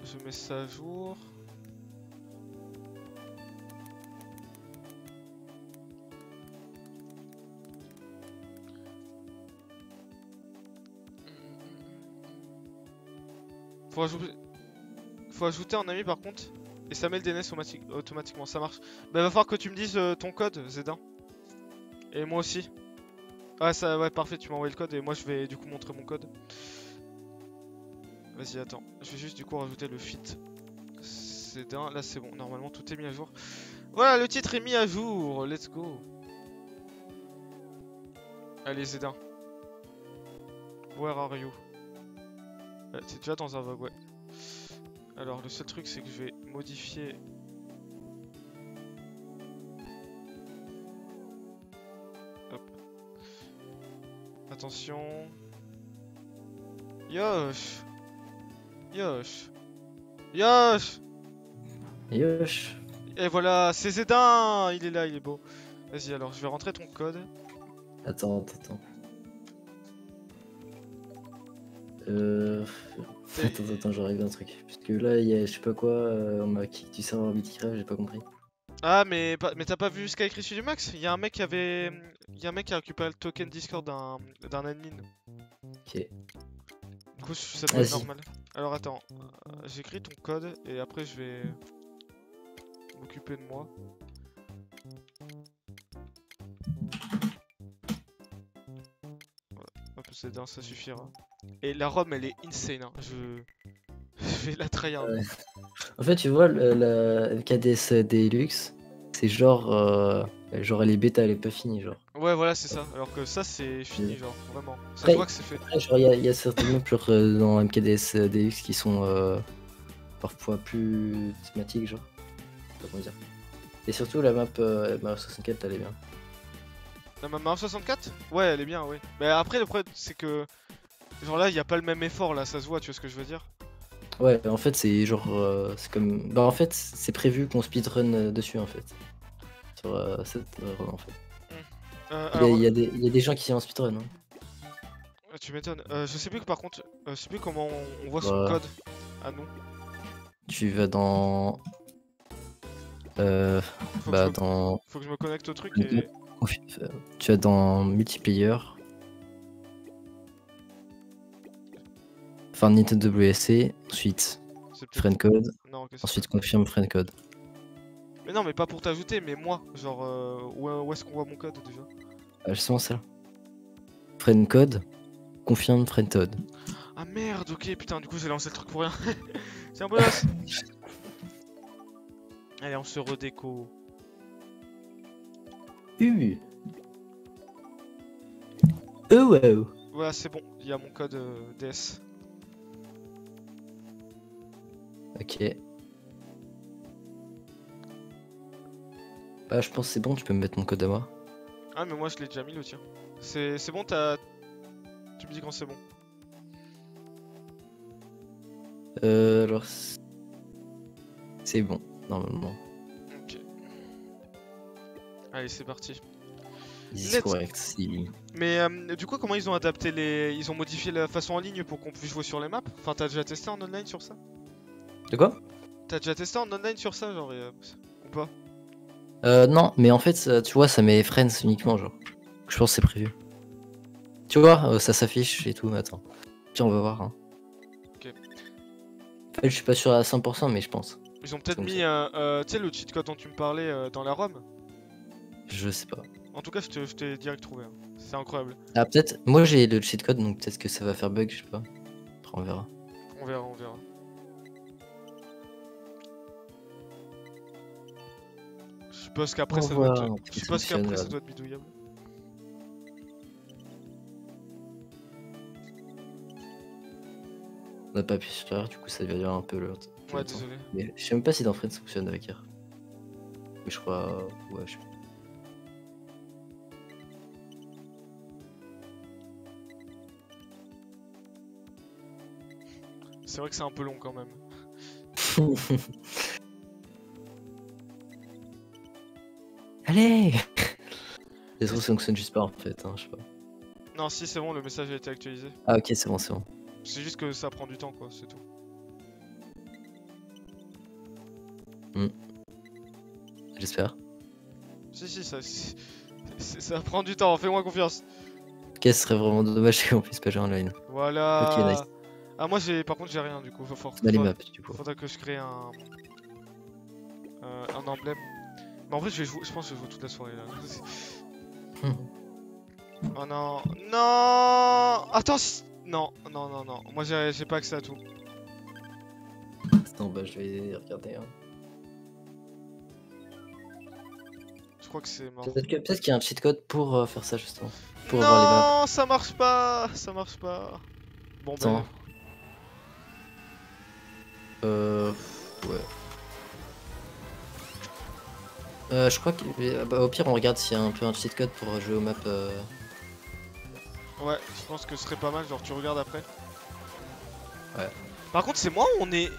Je mets ça à jour. Faut ajouter un ami par contre. Et ça met le DNS automatiquement, ça marche. Bah va falloir que tu me dises ton code, Z1. Et moi aussi. Ah ça, ouais parfait, tu m'as envoyé le code et moi je vais du coup montrer mon code. Vas-y attends, je vais juste du coup rajouter le fit Z1, là c'est bon, normalement tout est mis à jour. Voilà, le titre est mis à jour, let's go. Allez Z1. Where are you? T'es déjà dans un vogue, ouais. Alors le seul truc c'est que je vais modifier. Hop. Attention. Yosh. Yosh. Yosh. Yosh. Et voilà, c'est Z1. Il est là, il est beau. Vas-y alors, je vais rentrer ton code. Attends. Attends, je règle un truc. Parce que là, il y a je sais pas quoi, on m'a kick du serveur Minecraft, j'ai pas compris. Ah, mais t'as pas vu ce qu'a écrit sur du Max? Il y a un mec qui avait. Il y a un mec qui a récupéré le token Discord d'un admin. Ok. Du coup, ça doit être normal. Alors attends, j'écris ton code et après je vais m'occuper de moi. Voilà. Hop, c'est bien, ça suffira. Et la ROM elle est insane, hein. Je vais la tryhard. Ouais. En fait, tu vois, la LKDS Deluxe, c'est genre elle est bêta, elle est pas finie, genre. Ouais, voilà, c'est ça. Alors que ça, c'est fini, genre, vraiment. Ça Après, se voit que c'est fait. Après, genre, il y a certaines maps genre, dans MKDS Deluxe qui sont parfois plus thématiques, genre. Je sais pas comment dire. Et surtout, la map Mario 64, elle est bien. La Mario 64? Ouais, elle est bien, ouais. Mais après, le problème, c'est que. Genre là, il y a pas le même effort, là, ça se voit, tu vois ce que je veux dire? Ouais, en fait, c'est genre. C'est comme. Bah, en fait, c'est prévu qu'on speedrun dessus, en fait. Sur cette run, en fait. Il y a des gens qui en speedrun. Hein. Tu m'étonnes. Je sais plus que par contre, je sais plus comment on voit son Bah, code à nous. Tu vas dans. Dans. Faut que je me connecte au truc et. Tu vas dans multiplayer. Enfin, Nintendo WSC, ensuite friend code, Non, okay, ensuite confirme friend code. Mais non, mais pas pour t'ajouter, mais moi, genre, où est-ce qu'on voit mon code déjà? Justement ça. Friend code, confirme friend code. Ah merde, ok, putain, du coup j'ai lancé le truc pour rien. Tiens, boss. Allez, on se redéco. Oh wow. Voilà, c'est bon, il y a mon code DS. Ok. Bah, je pense que c'est bon, tu peux me mettre mon code à moi. Ah, mais moi je l'ai déjà mis le tien. C'est bon, tu me dis quand c'est bon. Alors. C'est bon, normalement. Ok. Allez, c'est parti. C'est correct. Si... Mais du coup, comment ils ont adapté les. Ils ont modifié la façon en ligne pour qu'on puisse jouer sur les maps? Enfin, t'as déjà testé en online sur ça? De quoi? T'as déjà testé en online sur ça, genre, ou pas? Non, mais en fait, tu vois, ça met friends uniquement, genre. Je pense que c'est prévu. Tu vois, ça s'affiche et tout, mais attends. Tiens, on va voir. Hein. Ok. En fait, je suis pas sûr à 100%, mais je pense. Ils ont peut-être mis, tu sais, le cheat code dont tu me parlais dans la ROM? Je sais pas. En tout cas, je t'ai direct trouvé. Hein. C'est incroyable. Ah, peut-être. Moi, j'ai le cheat code, donc peut-être que ça va faire bug, je sais pas. Après, on verra. On verra, on verra. Je suppose qu'après ça doit être. Je suppose qu'après ça doit être bidouillable. On n'a pas pu se faire, du coup ça devait durer un peu le temps. Ouais, désolé. Mais je sais même pas si dans Friends ça fonctionne avec R. Mais je crois. Ouais, je sais pas. C'est vrai que c'est un peu long quand même. Allez. Les autres fonctionnent juste pas en fait, hein, je sais pas. Non, si c'est bon, le message a été actualisé. Ah, ok, c'est bon, c'est bon. C'est juste que ça prend du temps, quoi, c'est tout. J'espère. Si, ça prend du temps, fais-moi confiance. Ok, ce serait vraiment dommage qu'on puisse pas jouer online. Voilà. Ok, nice. Ah, moi, par contre, j'ai rien du coup. Les maps, du coup. Faudra que je crée un emblème. Mais en vrai, je pense que je vais jouer toute la soirée là. Oh non, non. Attends, non. Moi, j'ai pas accès à tout. Attends, bah je vais regarder. Hein. Je crois que c'est mort. Peut-être qu'il y a un cheat code pour faire ça justement. Pour non, avoir les maps. ça marche pas. Ça marche pas. Bon, Attends. Ouais. Je crois que bah, au pire on regarde s'il y a un peu un cheat code pour jouer aux maps. Ouais, je pense que ce serait pas mal, genre tu regardes après. Ouais. Par contre c'est moi ou on est...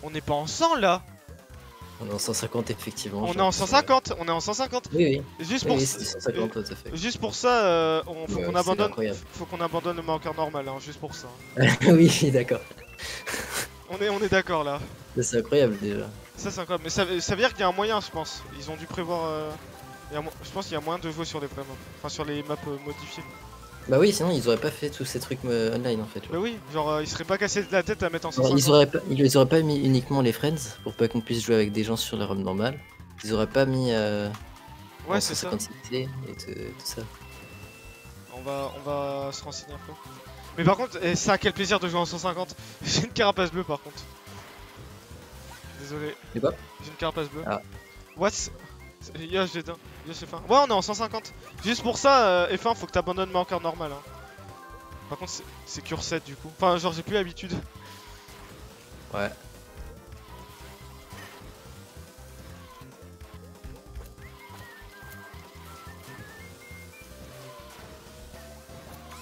On est pas en 100 là. On est en 150 effectivement. On est en 150, on est en 150. Oui. Juste pour, 150, tout à fait. Juste pour ça, faut qu'on abandonne. Faut qu'on abandonne le marqueur normal, hein, juste pour ça. Oui, d'accord. On est d'accord là. C'est incroyable déjà. Ça c'est incroyable, mais ça veut dire qu'il y a un moyen, je pense. Ils ont dû prévoir. Je pense qu'il y a moyen de jouer sur les vrais maps, enfin sur les maps modifiées. Bah oui, sinon ils auraient pas fait tous ces trucs online en fait. Bah oui, genre ils seraient pas cassés la tête à mettre en 150. Ils auraient pas mis uniquement les friends pour pas qu'on puisse jouer avec des gens sur la ROM normale. Ils auraient pas mis ouais, c'est ça. Et tout ça. On va se renseigner un peu. Mais par contre, ça quel plaisir de jouer en 150. J'ai une carapace bleue par contre. Désolé. Et quoi? J'ai une carapace bleue. Ah. What? Yo, j'ai faim. Ouais, on est en 150. Juste pour ça, F1, faut que t'abandonnes ma encore normal. Hein. Par contre, c'est cure 7 du coup. Enfin, genre, j'ai plus l'habitude. Ouais.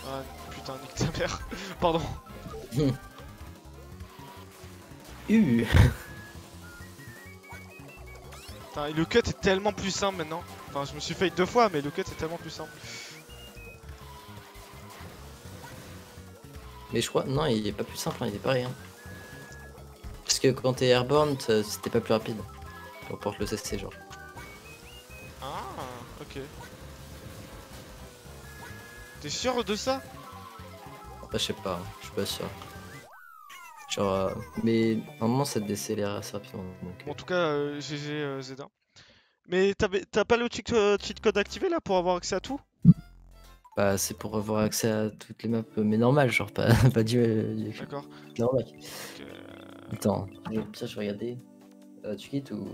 Ah, putain, nique ta mère. Pardon. Putain, le cut est tellement plus simple maintenant. Enfin, je me suis fait 2 fois, mais le cut est tellement plus simple. Mais je crois, non, il est pas plus simple, hein, il est pareil. Hein. Parce que quand t'es airborne, c'était pas plus rapide. On porte le CC, genre. Ah, ok. T'es sûr de ça? Bah, je sais pas, je suis pas sûr. Genre, mais normalement ça te décélère assez rapidement. Donc, bon, en tout cas, GG Zeda. Mais t'as pas le cheat code activé là pour avoir accès à tout? Bah, c'est pour avoir accès à toutes les maps, mais normales, genre pas du D'accord. normal. Donc, Attends, ça je vais regarder. Tu quittes ou.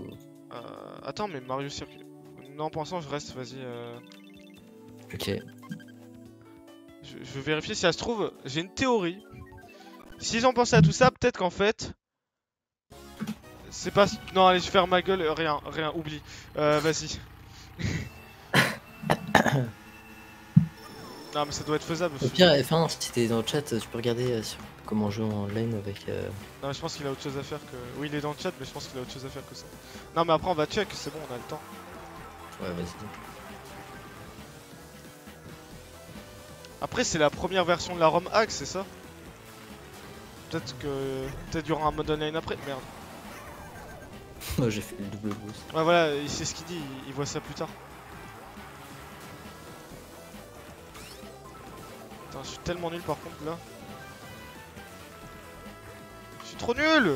Attends, mais Mario Circuit. Non, pour l'instant, je reste, vas-y. Ok. Je vais vérifier si ça se trouve. J'ai une théorie. S'ils ont pensé à tout ça, peut-être qu'en fait, C'est pas... Non, allez, je vais faire ma gueule, rien, oublie. Vas-y. Non, mais ça doit être faisable. Au pire, enfin, si t'es dans le chat, tu peux regarder sur comment jouer en lane avec... Non, je pense qu'il a autre chose à faire que... Oui, il est dans le chat, mais je pense qu'il a autre chose à faire que ça. Non, mais après, on va check, c'est bon, on a le temps. Ouais, vas-y. Après, c'est la première version de la ROM hack, c'est ça? Peut-être que... Peut-être il y aura un mode online après. Merde. Moi, j'ai fait le double boost. Ouais, voilà, c'est ce qu'il dit, il voit ça plus tard. Putain, je suis tellement nul par contre là. Je suis trop nul!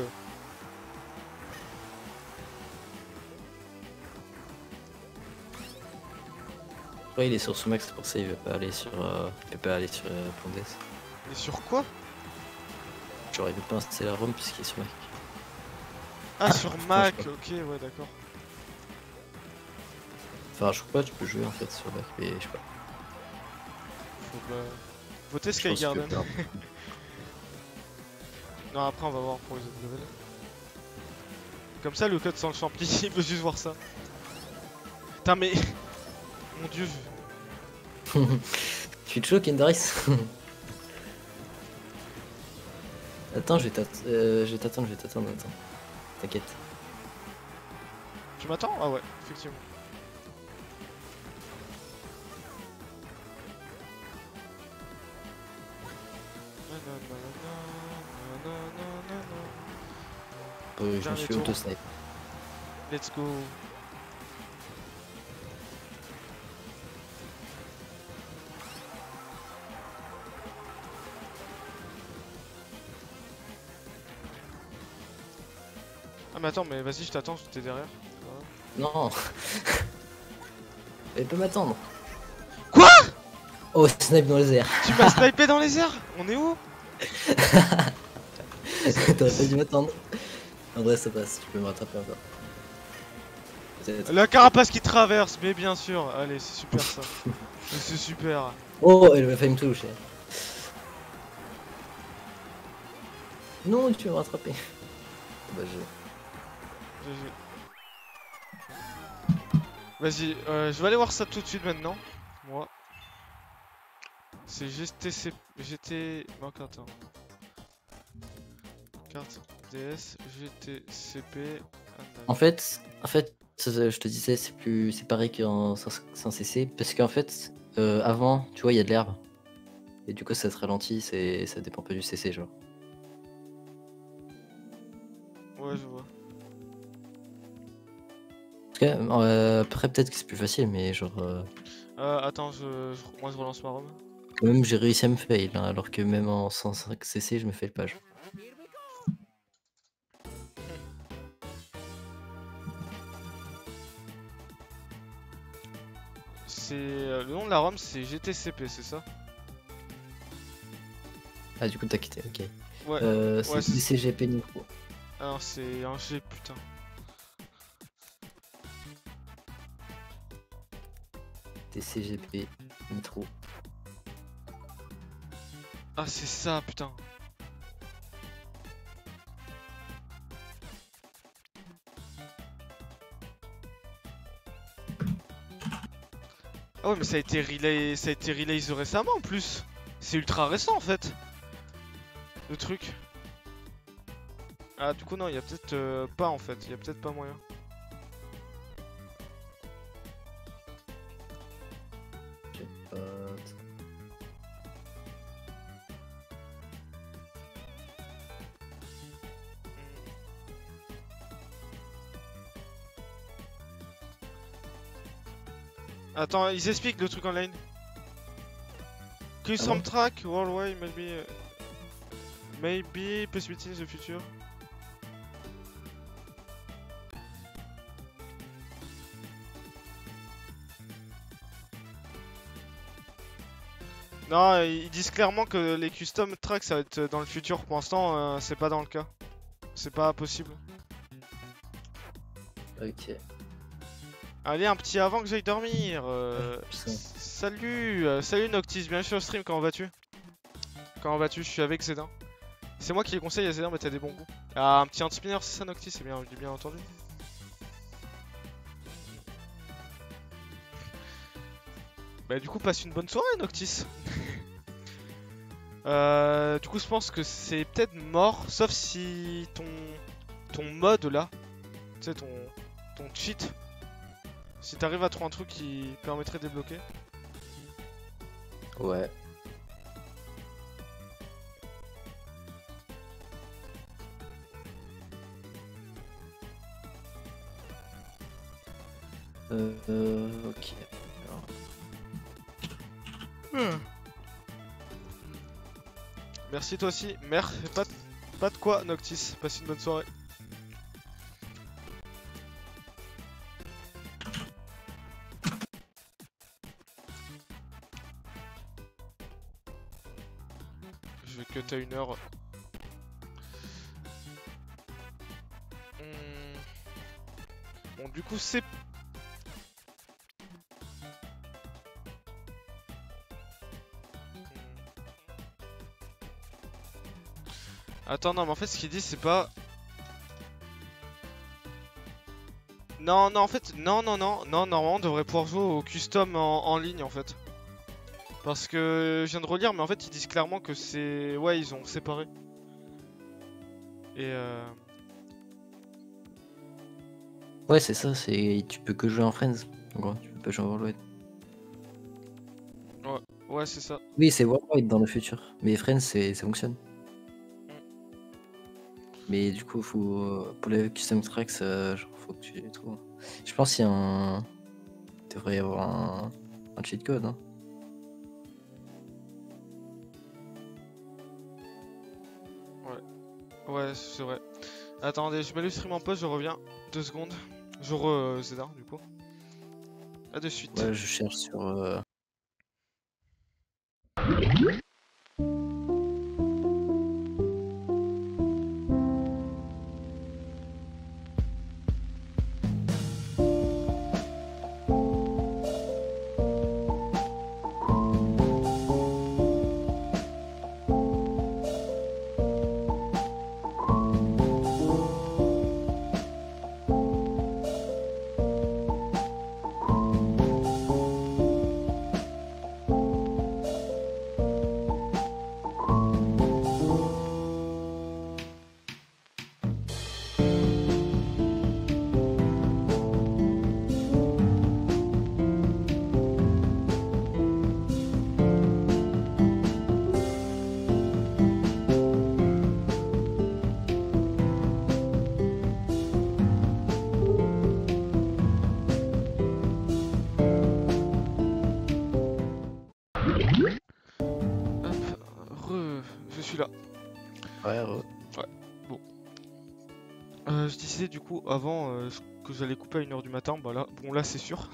Ouais, il est sur Sumax, c'est pour ça il veut pas aller sur Pondes. Mais sur quoi? Genre il veut pas installer la ROM puisqu'il est sur Mac. Ah, sur Mac, ok, ouais, d'accord. Enfin, je crois pas, tu peux jouer en fait sur Mac, mais je sais pas. Faut voter Skygarden. Non, après on va voir pour les autres levels. Comme ça, le code sans le champli, il veut juste voir ça. Putain, mais. Mon dieu. Tu te choques, Kendrice? Attends, je vais t'attendre, attends. T'inquiète. Tu m'attends? Ah ouais, effectivement. Je me suis auto-snipe. Let's go. Ah mais attends, mais vas-y, je t'attends, j'étais derrière. Non. Elle peut m'attendre. Quoi? Oh, snipe dans les airs. Tu m'as snipé dans les airs? On est où? T'aurais pas dû m'attendre. En vrai, ça passe, tu peux me rattraper encore. La carapace qui traverse, mais bien sûr. Allez, c'est super ça. C'est super. Oh, elle m'a failli me toucher. Non, tu vas me rattraper. Bah, Vas-y, je vais aller voir ça tout de suite maintenant. Moi. C'est GT... Non, attends. Carte DS, GTCP... En fait, je te disais, c'est pareil sans CC, parce qu'en fait, avant, tu vois, il y a de l'herbe. Et du coup, ça se ralentit, ça dépend pas du CC, genre. Ouais, je vois. En tout cas, après, peut-être que c'est plus facile, mais genre... Attends, moi je relance ma ROM. Quand même, j'ai réussi à me fail, hein, alors que même en 105 CC, je me fail pas, genre. C'est... le nom de la ROM, c'est GTCP, c'est ça? Ah, du coup, t'as quitté, ok. Ouais, c'est DCGP Nitro. Alors, c'est un G, putain. DCGP Nitro. Ah, c'est ça, putain. Ah ouais, mais ça a été release récemment en plus. C'est ultra récent en fait. Le truc. Ah, du coup, non, il y a peut-être pas en fait. Il y a peut-être pas moyen. Attends, ils expliquent le truc online. Custom track, worldwide, maybe possibility in the future. Non, ils disent clairement que les custom tracks ça va être dans le futur. Pour l'instant, c'est pas dans le cas. C'est pas possible. Ok. Allez, un petit avant que j'aille dormir. Salut, salut Noctis, bien sûr stream, comment vas-tu? Comment vas-tu? Je suis avec Zedin. C'est moi qui les conseille, Zedar, mais t'as des bons goûts. Ah, un petit anti-spinner, c'est ça, Noctis, c'est bien, j'ai bien entendu. Bah, du coup, passe une bonne soirée, Noctis. Du coup, je pense que c'est peut-être mort, sauf si ton mode là, tu sais, ton cheat, si t'arrives à trouver un truc qui permettrait de débloquer. Ouais. Ok. Alors... Merci toi aussi, pas de quoi, Noctis, passe une bonne soirée. Je vais cut à 1 heure. Bon, du coup, c'est... Attends, non, mais en fait, ce qu'il dit, c'est pas... Non, en fait, non, normalement, on devrait pouvoir jouer au custom en ligne, en fait. Parce que je viens de relire, mais en fait, ils disent clairement que c'est... Ouais, ils ont séparé. Et Ouais, c'est ça, tu peux que jouer en Friends. En gros, tu peux pas jouer en Worldwide. Ouais, c'est ça. Oui, c'est Worldwide dans le futur. Mais Friends, ça fonctionne. Mais du coup, pour les custom tracks, genre, faut que tu les trouves. Je pense qu'il devrait y avoir un cheat code. Hein. Ouais, c'est vrai. Attendez, je mets le stream en pause, je reviens. 2 secondes. Je Zedar, du coup. A de suite. Ouais, je cherche sur... Je suis là. Ouais. Bon. Je décidais du coup avant que j'allais couper à 1 h du matin. Bah là, bon là c'est sûr.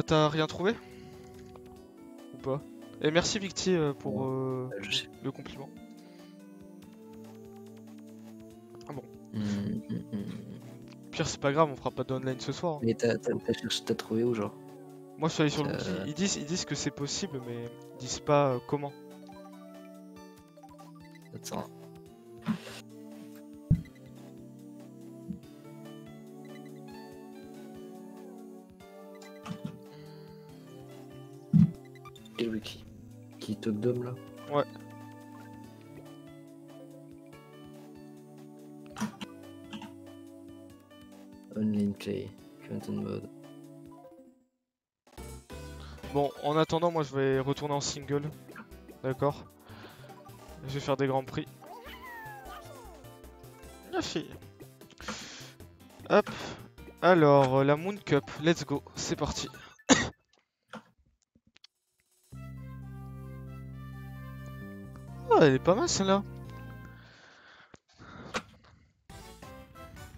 T'as rien trouvé? Ou pas? Et merci Victy pour le compliment. Ah bon. Pire c'est pas grave, on fera pas d'online ce soir. Mais t'as trouvé où genre? Moi je suis allé sur le wiki, ils disent que c'est possible mais ils disent pas comment. Attends. Et le wiki qui te dome là? Ouais. Online play, content mode. Bon, en attendant, moi je vais retourner en single. D'accord. Je vais faire des grands prix. Merci. Hop. Alors, la Moon Cup, let's go, c'est parti. Oh, elle est pas mal celle-là.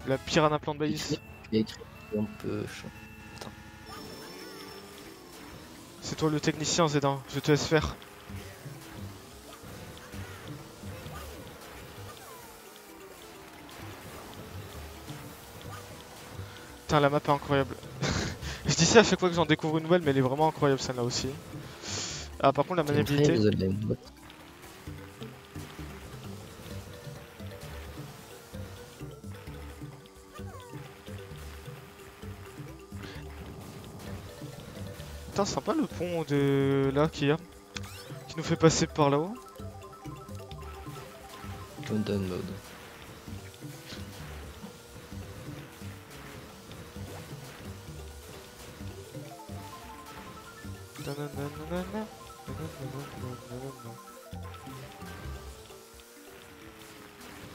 La Piranha Plant Base. Il y a écrit un peu chaud. Attends. C'est toi le technicien, Zedin, je te laisse faire. Putain, la map est incroyable. Je dis ça à chaque fois que j'en découvre une nouvelle, mais elle est vraiment incroyable celle-là aussi. Ah, par contre, la maniabilité. Putain, sympa le pont de là qu'il y a. Qui nous fait passer par là-haut. Download.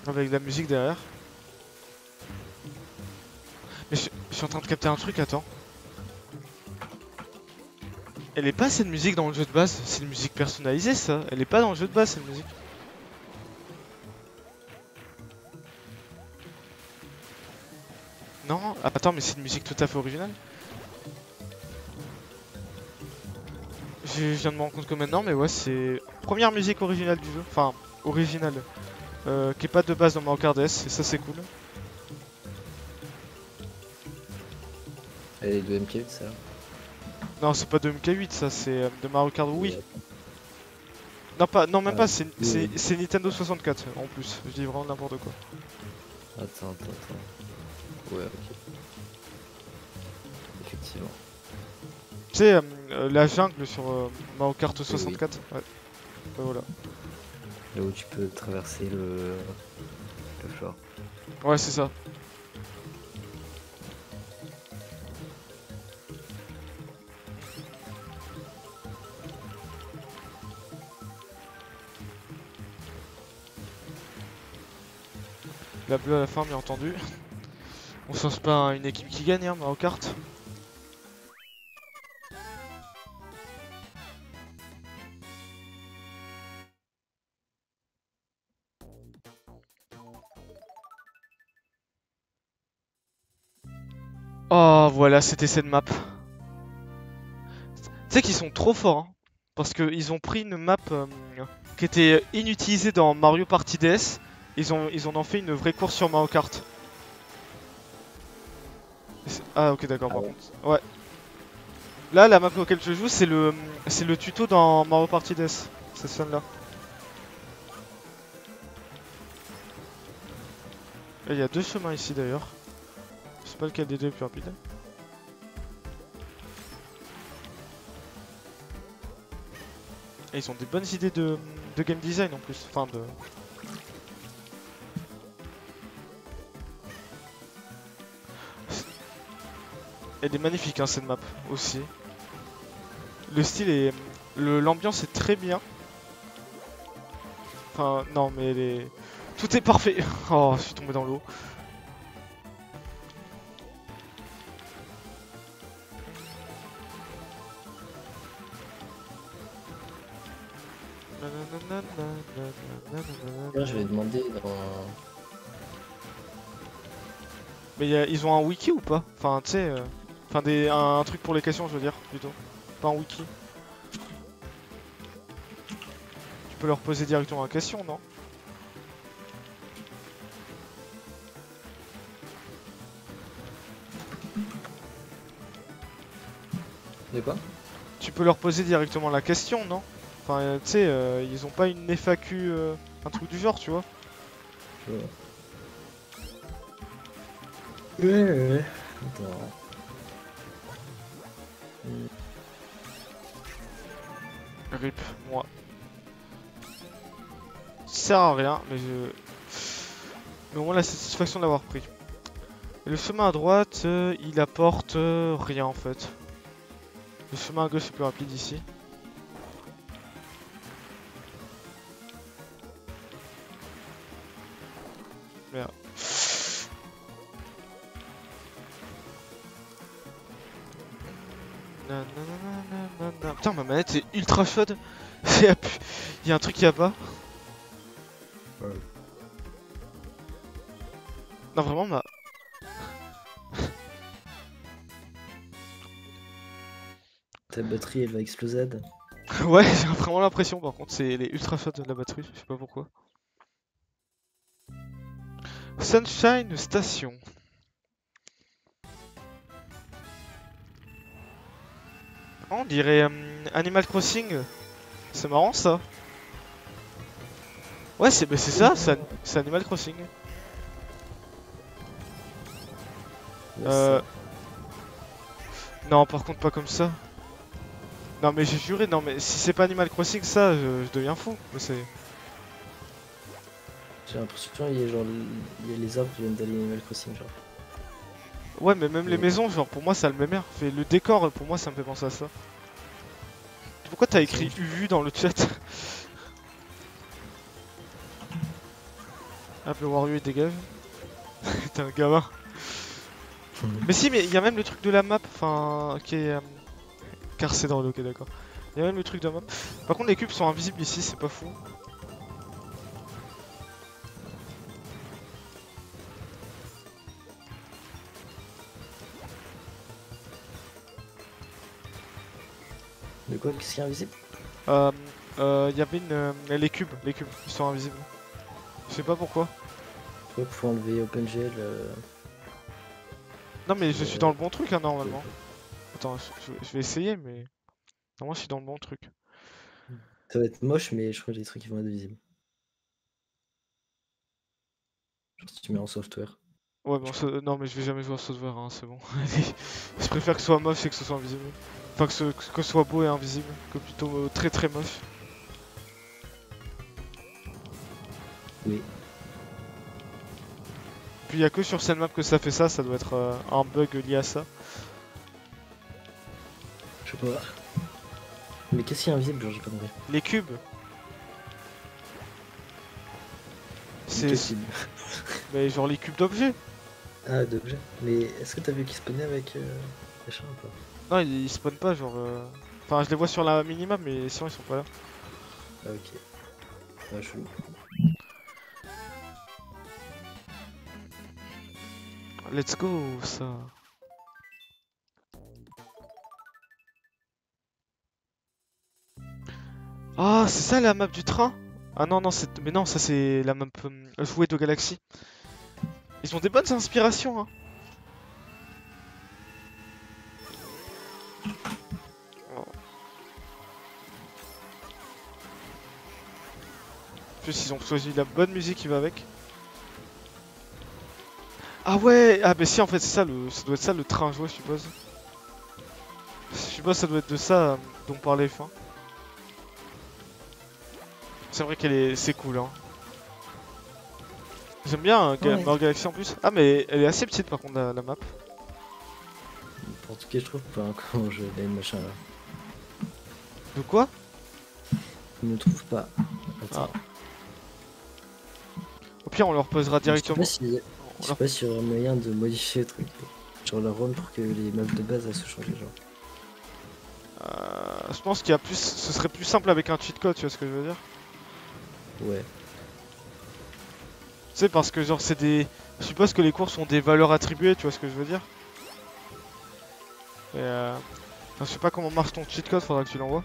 Avec la musique derrière. Mais je suis en train de capter un truc, attends. Elle est pas cette musique dans le jeu de base, c'est une musique personnalisée ça. Elle est pas dans le jeu de base cette musique. Non, attends, mais c'est une musique tout à fait originale. Je viens de me rendre compte que maintenant, mais ouais, c'est première musique originale du jeu. Enfin, originale. Qui est pas de base dans Mario Kart DS, et ça c'est cool. Elle est de MK8 ça? Non, c'est pas de MK8 ça, c'est de Mario Kart Wii. Non, même pas, c'est Nintendo 64 en plus. Je dis vraiment n'importe quoi. Attends. Ouais, ok. Effectivement. Tu sais, la jungle sur Mario Kart 64. Oui. Ouais. Voilà. Là où tu peux traverser le floor. Ouais, c'est ça. La bleue à la fin, bien entendu. On change pas à une équipe qui gagne, hein, Mario Kart. Oh, voilà, c'était cette map. Tu sais qu'ils sont trop forts, hein, parce qu'ils ont pris une map qui était inutilisée dans Mario Party DS. Ils en ont fait une vraie course sur Mario Kart. Ah, ok, d'accord, par contre. Ouais. Là, la map auquel je joue, c'est le tuto dans Mario Party DS. Cette scène-là. Il y a deux chemins ici d'ailleurs. Je sais pas lequel des deux est plus rapide. Et ils ont des bonnes idées de game design en plus. Enfin de... Elle est magnifique hein, cette map aussi. Le style est... L'ambiance est très bien. Enfin non mais elle est... Tout est parfait. Oh je suis tombé dans l'eau. Je vais demander dans... Mais ils ont un wiki ou pas? Enfin tu sais... Enfin un truc pour les questions je veux dire plutôt. Pas un wiki. Tu peux leur poser directement la question non? De quoi? Tu peux leur poser directement la question non? Enfin tu sais ils ont pas une FAQ un truc du genre tu vois? Ouais. Attends. RIP, moi. Ça sert à rien, mais je... Mais au moins la satisfaction de l'avoir pris. Et le chemin à droite, il apporte rien en fait. Le chemin à gauche est plus rapide ici. Merde. Putain, ma manette est ultra chaude. Il y a un truc qui va pas. Ouais. Non, vraiment, ma... Ta batterie, elle va exploser. Ouais, j'ai vraiment l'impression, par contre, elle est ultra chaude la batterie, je sais pas pourquoi. Sunshine Station. Oh, on dirait Animal Crossing. C'est marrant ça. Ouais, c'est ça, c'est Animal Crossing. Non, par contre, pas comme ça. Non, mais j'ai juré, non, mais si c'est pas Animal Crossing, ça, je deviens fou. J'ai l'impression qu'il y a genre les arbres qui viennent d'aller Animal Crossing, genre. Ouais, mais même les maisons, genre, pour moi, ça a le même air. Le décor, pour moi, ça me fait penser à ça. Pourquoi t'as écrit UV dans le chat? Hop, le Wario il dégage. T'es un gamin. Mais si, mais il y a même le truc de la map, enfin, qui est carcé dans le, ok, d'accord. Il y a même le truc de la map. Par contre, les cubes sont invisibles ici, c'est pas fou. De quoi? Qu'est-ce qui est invisible? Il y avait les cubes, ils sont invisibles. Je sais pas pourquoi. Ouais, faut enlever OpenGL. Non, mais je suis dans le bon truc, hein, normalement. Attends, je vais essayer, mais normalement, je suis dans le bon truc. Ça va être moche, mais je crois que les trucs qui vont être visibles. Genre si tu mets en software. Ouais, bon, non, mais je vais jamais jouer à software, hein, c'est bon. Je préfère que ce soit moche et que ce soit invisible. Enfin, que ce soit beau et invisible, que plutôt très très moche. Oui. Puis il y a que sur cette map que ça fait ça, ça doit être un bug lié à ça. Je sais pas. Mais qu'est-ce qui est invisible, genre j'ai pas compris. Les cubes. C'est. Mais genre les cubes d'objets. Ah, d'objets. Mais est-ce que t'as vu qu'ils spawnaient avec machin ou pas? Non, ils spawnent pas, genre. Enfin, je les vois sur la minimap, mais sinon ils sont pas là. Ah, ok. Ah, chelou. Let's go, ça. Ah, c'est ça la map du train? Ah non, non, mais non, ça c'est la map jouée de Galaxy. Ils ont des bonnes inspirations, hein. Oh. En plus, ils ont choisi la bonne musique qui va avec. Ah ouais, ah bah si, en fait, c'est ça, ça doit être ça le train joué, je suppose. Je suppose que ça doit être de ça dont parlait F1. C'est vrai c'est cool, hein. J'aime bien Gamer Galaxy en plus. Ah, mais elle est assez petite par contre, la map. En tout cas, je trouve pas comment je gagne machin là. De quoi? Je ne trouve pas. Attends. Ah. Au pire, on leur posera directement. Je sais pas s'il y aurait moyen de modifier le truc. Genre la ROM pour que les maps de base elles se changent, genre. Je pense qu'il y a plus. Ce serait plus simple avec un cheat code, tu vois ce que je veux dire? Ouais. Tu sais, parce que genre c'est des. Je suppose que les courses ont des valeurs attribuées, tu vois ce que je veux dire? Et enfin, je sais pas comment marche ton cheat code, faudra que tu l'envoies.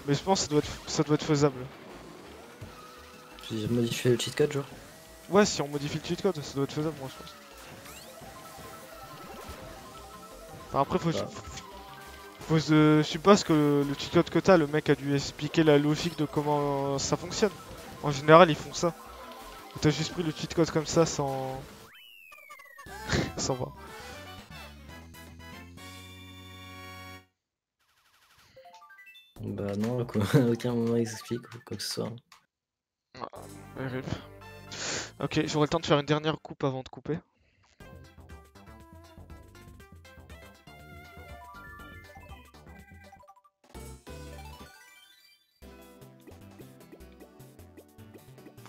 Mais je pense que ça doit être faisable. J'ai modifié le cheat code, genre? Ouais, si on modifie le cheat code, ça doit être faisable, moi je pense. Enfin, après, je suppose que le cheat code que t'as, le mec a dû expliquer la logique de comment ça fonctionne. En général, ils font ça. T'as juste pris le cheat code comme ça sans. sans voir. Bah non, quoi. À aucun moment ils expliquent ou quoi que ce soit. RIP. Ok, j'aurai le temps de faire une dernière coupe avant de couper.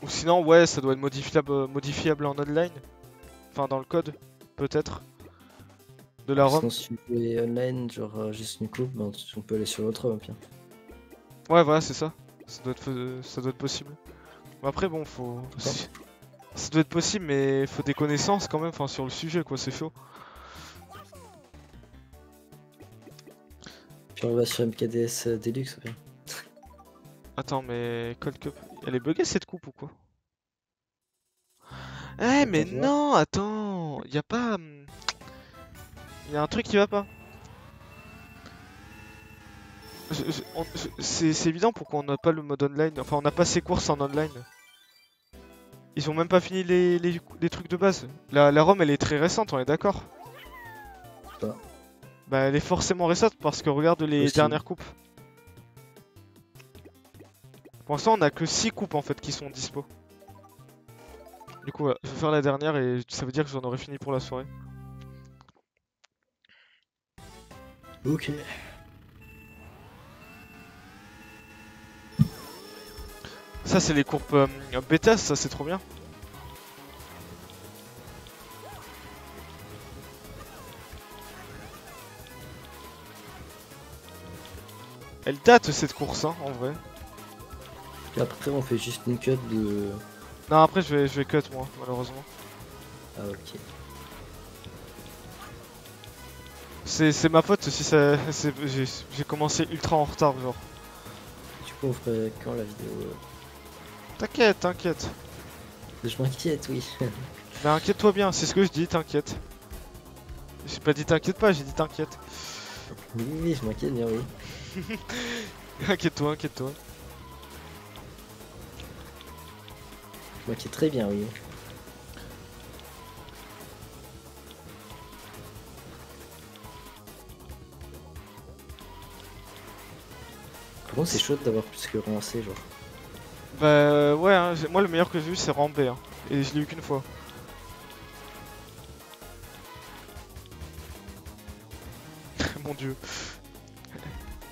Ou sinon, ouais, ça doit être modifiable en online. Enfin, dans le code, peut-être. De la ROM. Sinon, si tu fais online, genre juste une coupe, ben, on peut aller sur l'autre ROM, bien. Ouais, voilà, c'est ça. Ça doit être possible. Mais après, bon, faut. Ça doit être possible, mais faut des connaissances quand même, enfin, sur le sujet, quoi, c'est chaud. Puis on va sur MKDS Deluxe, bien. Attends, mais Cold Cup, elle est buggée cette coupe ou quoi? Eh, mais non, attends, y a pas. Y a un truc qui va pas. C'est évident pourquoi on n'a pas le mode online. Enfin, on n'a pas ces courses en online. Ils ont même pas fini les trucs de base. La ROM, elle est très récente, on est d'accord? Pas. Bah, elle est forcément récente parce que regarde les Aussi. dernières coupes. Pour l'instant, on a que 6 coupes en fait qui sont dispo. Du coup, voilà, je vais faire la dernière et ça veut dire que j'en aurai fini pour la soirée. Ok. Ça, c'est les courbes bêta, ça c'est trop bien. Elle date cette course, hein, en vrai. Et après, on fait juste une cut de. Non, après, je vais cut moi, malheureusement. Ah, ok. C'est ma faute si ça. J'ai commencé ultra en retard, genre. Du coup, on ferait quand la vidéo T'inquiète, t'inquiète. Je m'inquiète, oui. Mais inquiète-toi bien, c'est ce que je dis, t'inquiète. J'ai pas dit t'inquiète pas, j'ai dit t'inquiète. Oui, oui, je m'inquiète bien, oui. Inquiète-toi, inquiète-toi. Je m'inquiète très bien, oui. Par contre, c'est chouette d'avoir plus que relancé, genre. Bah ouais, hein, moi le meilleur que j'ai eu c'est Rambé, hein, et je l'ai eu qu'une fois. Mon dieu.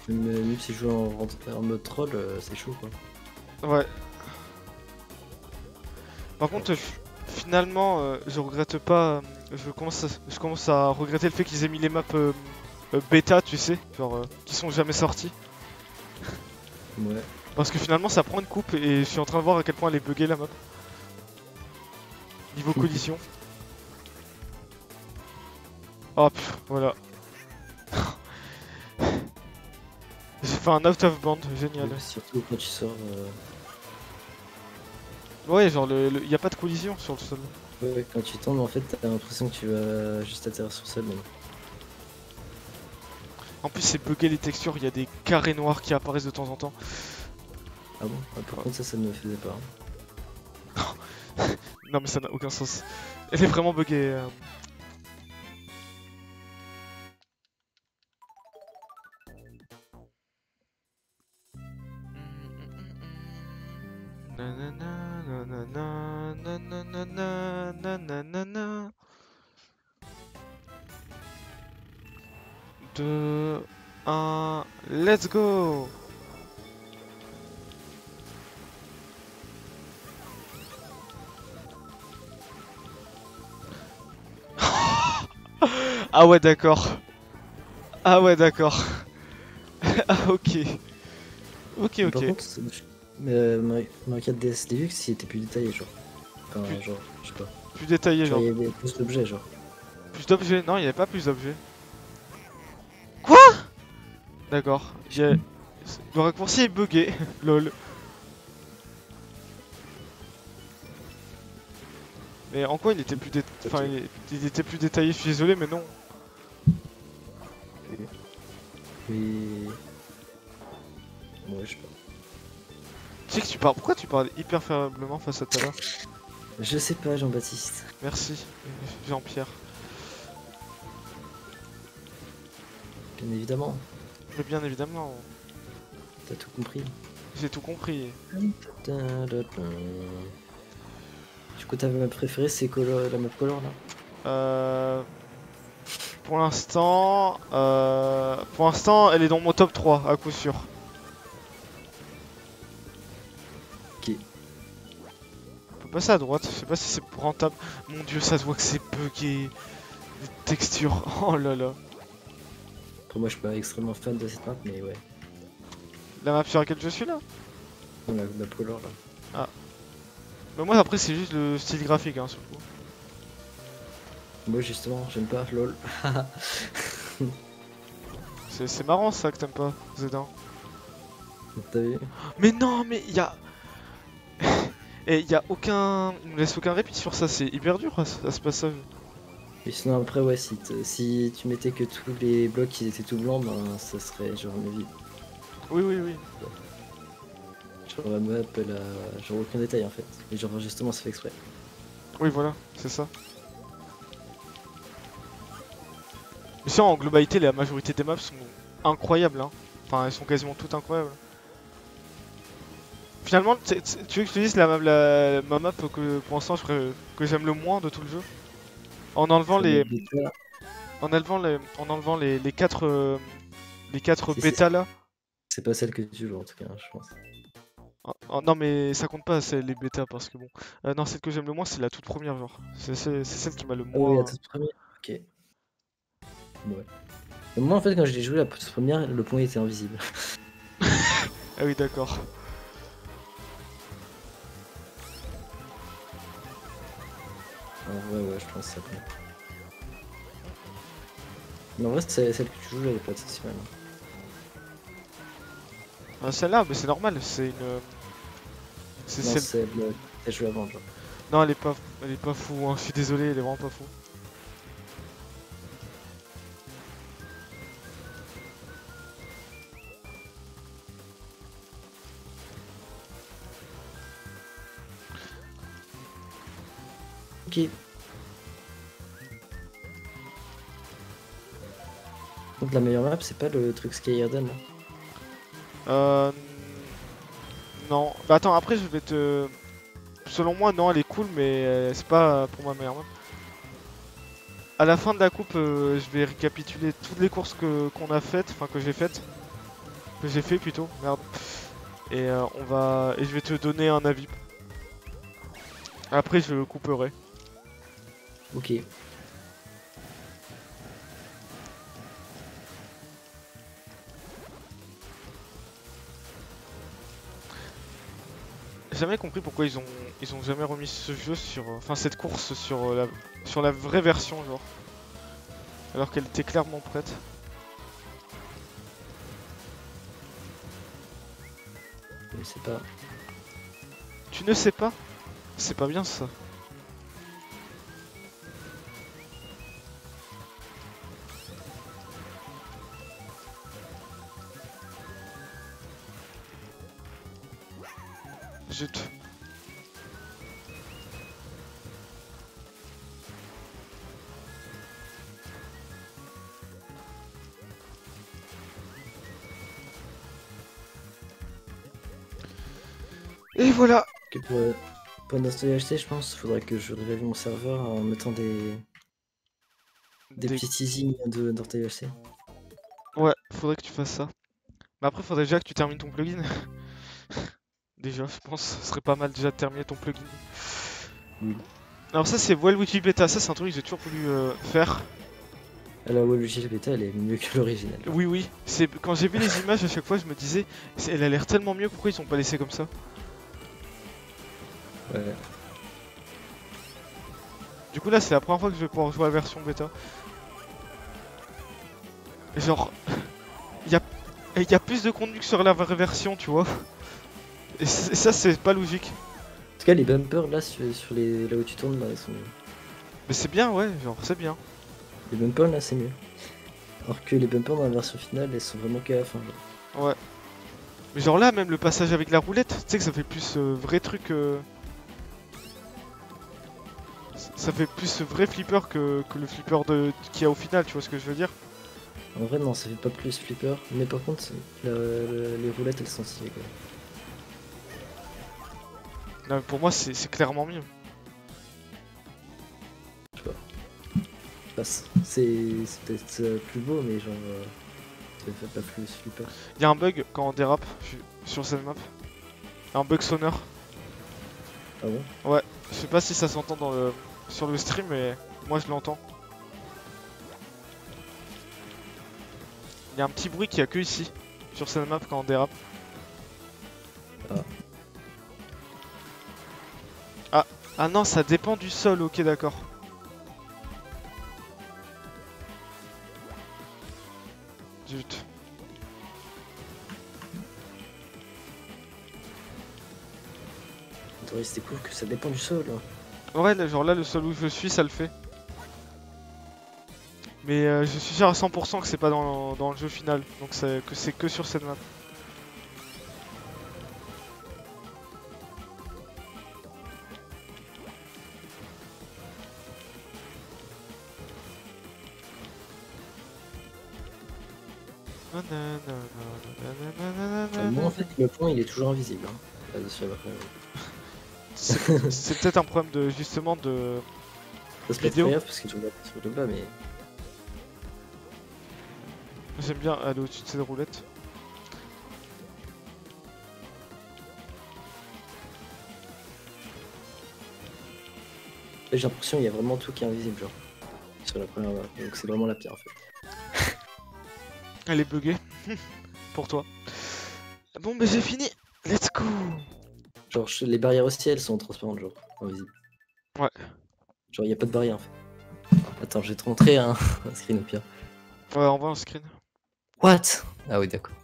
Même si je joue en mode troll, c'est chaud, quoi. Ouais. Par contre, finalement, je regrette pas. Je commence à regretter le fait qu'ils aient mis les maps bêta, tu sais, genre qui sont jamais sortis. Ouais. Parce que finalement, ça prend une coupe et je suis en train de voir à quel point elle est buggée la map. Niveau collision. Hop, voilà. J'ai fait un out of band, génial. Surtout quand tu sors. Ouais, genre y a pas de collision sur le sol. Ouais, quand tu tombes, en fait, t'as l'impression que tu vas juste atterrir sur le sol. En plus, c'est bugué les textures, il y a des carrés noirs qui apparaissent de temps en temps. Ah bon? Ah, par contre, ça ne me faisait pas. Non, mais ça n'a aucun sens. Elle est vraiment buggée. Deux, un, let's go! Ah ouais, d'accord. Ah ouais, d'accord. Ah ok. Ok, Mais ok. par contre, Mario 4 DS Deluxe, il était plus détaillé, genre. Enfin, genre, je sais pas. Plus détaillé, Genre, genre. il y avait plus d'objets, genre. Plus d'objets? Non, il n'y avait pas plus d'objets. Quoi? D'accord. Le raccourci est bugué. Lol. Mais en quoi il était plus enfin, il était plus détaillé, je suis désolé, mais non. Et... Ouais, je sais pas. Tu sais que tu parles. Pourquoi tu parles hyper faiblement face à tout à l'heure? Je sais pas, Jean-Baptiste. Merci, Jean-Pierre. Bien évidemment, Mais bien évidemment, t'as tout compris. j'ai tout compris. Du coup, ta map préférée, c'est la map color, là? Pour l'instant, elle est dans mon top 3 à coup sûr. Ok. On peut passer à droite, je sais pas si c'est rentable. Mon dieu, ça se voit que c'est bugué. Les textures, oh là là. Après, moi, je suis pas extrêmement fan de cette map, mais ouais. La map sur laquelle je suis là? Non, la map color, là. Mais moi après c'est juste le style graphique hein surtout. Moi, justement, j'aime pas, lol. C'est marrant ça que t'aimes pas, Zedin. T'as vu? Mais non mais y'a... Et y'a aucun... Il me laisse aucun répit sur ça, c'est hyper dur à ce passage. Et sinon, après, ouais, si tu mettais que tous les blocs qui étaient tout blancs, ben ça serait genre une vie. Oui, oui, oui. Genre la map, elle a genre aucun détail en fait. Et genre justement c'est fait exprès. Oui, voilà, c'est ça. Mais ça, en globalité, la majorité des maps sont incroyables. Hein. Enfin, elles sont quasiment toutes incroyables. Finalement, tu veux que je te dise ma map que pour l'instant que j'aime le moins de tout le jeu? En enlevant les. En enlevant les 4 bêtas là. C'est pas celle que tu joues en tout cas, hein, je pense. Non mais ça compte pas, c'est les bêtas parce que bon. Non, celle que j'aime le moins c'est la toute première genre. C'est celle qui m'a le Ah oui, la moins. toute première. Ok. Ouais. Et moi en fait quand je l'ai joué la toute première, le pont était invisible. Ah oui d'accord. Ouais je pense que ça compte. Mais en vrai celle que tu joues elle est pas si mal. Celle-là, mais c'est normal, c'est une. C'est Non celle. c'est celle que t'as joué avant genre. Non, elle est pas fou, hein. Je suis désolé, elle est vraiment pas fou. Ok. Donc la meilleure map c'est pas le truc Sky Garden là. Non. Bah attends, après je vais te. Selon moi, non, elle est cool, mais c'est pas pour ma meilleure map. À la fin de la coupe, je vais récapituler toutes les courses qu'on a faites, enfin que j'ai faites. Que j'ai fait plutôt, merde. Et et je vais te donner un avis. Après je couperai. Ok. J'ai jamais compris pourquoi ils ont jamais remis ce jeu sur. Enfin cette course sur la vraie version genre. Alors qu'elle était clairement prête. Je sais pas. Tu ne sais pas? C'est pas bien ça. Zut. Et voilà. Que pour notre HT, je pense, faudrait que je révalue mon serveur en mettant des petits teasings d'OrteilHC. Ouais, faudrait que tu fasses ça. Mais après, faudrait déjà que tu termines ton plugin. Déjà, je pense, ce serait pas mal déjà de terminer ton plugin. Oui. Alors ça, c'est Waluigi Beta. Ça, c'est un truc que j'ai toujours voulu faire. La Waluigi Beta, elle est mieux que l'original. Oui, oui. Quand j'ai vu les images, à chaque fois, je me disais, elle a l'air tellement mieux. Pourquoi ils ont pas laissé comme ça? Ouais. Du coup, là, c'est la première fois que je vais pouvoir jouer à la version bêta. Genre, il y a plus de contenu que sur la vraie version, tu vois. Et ça, c'est pas logique. En tout cas, les bumpers là, là où tu tournes, là, ils sont mieux. Mais c'est bien, ouais, genre, c'est bien. Les bumpers là, c'est mieux. Alors que les bumpers dans la version finale, elles sont vraiment qu'à la fin. Genre. Ouais. Mais genre là, même le passage avec la roulette, tu sais que ça fait plus vrai truc. Ça fait plus vrai flipper que le flipper qu'il y a au final, tu vois ce que je veux dire? En vrai, non, ça fait pas plus flipper. Mais par contre, les roulettes, elles sont stylées quoi. Non, mais pour moi, c'est clairement mieux. Je sais pas. C'est peut-être plus beau, mais genre. Ça fait pas plus flipper. Il y a un bug quand on dérape sur cette map. Un bug sonore. Ah bon? Ouais, je sais pas si ça s'entend sur le stream, mais moi je l'entends. Il y a un petit bruit qu'il y a que ici, sur cette map quand on dérape. Ah non, ça dépend du sol, ok d'accord. Zut. C'était cool que ça dépend du sol. Hein. Ouais, genre là, le sol où je suis, ça le fait. Mais je suis sûr à 100% que c'est pas dans le jeu final, donc c'est que sur cette map. Moi, en fait, le pont, il est toujours invisible. Hein. C'est peut-être un problème de justement de ça se passe vidéo. très grave parce que je regarde sur le bas, mais J'aime bien aller au-dessus de ces roulettes. j'ai l'impression qu'il y a vraiment tout qui est invisible, genre sur la première map. Donc c'est vraiment la pire en fait. Elle est buggée pour toi. Bon, mais j'ai fini. Let's go. Genre les barrières aussi, elles sont transparentes, genre invisibles. Ouais. Genre y a pas de barrière en fait. Attends, je vais te montrer un screen au pire. Ouais, on voit un screen. What? Ah oui, d'accord.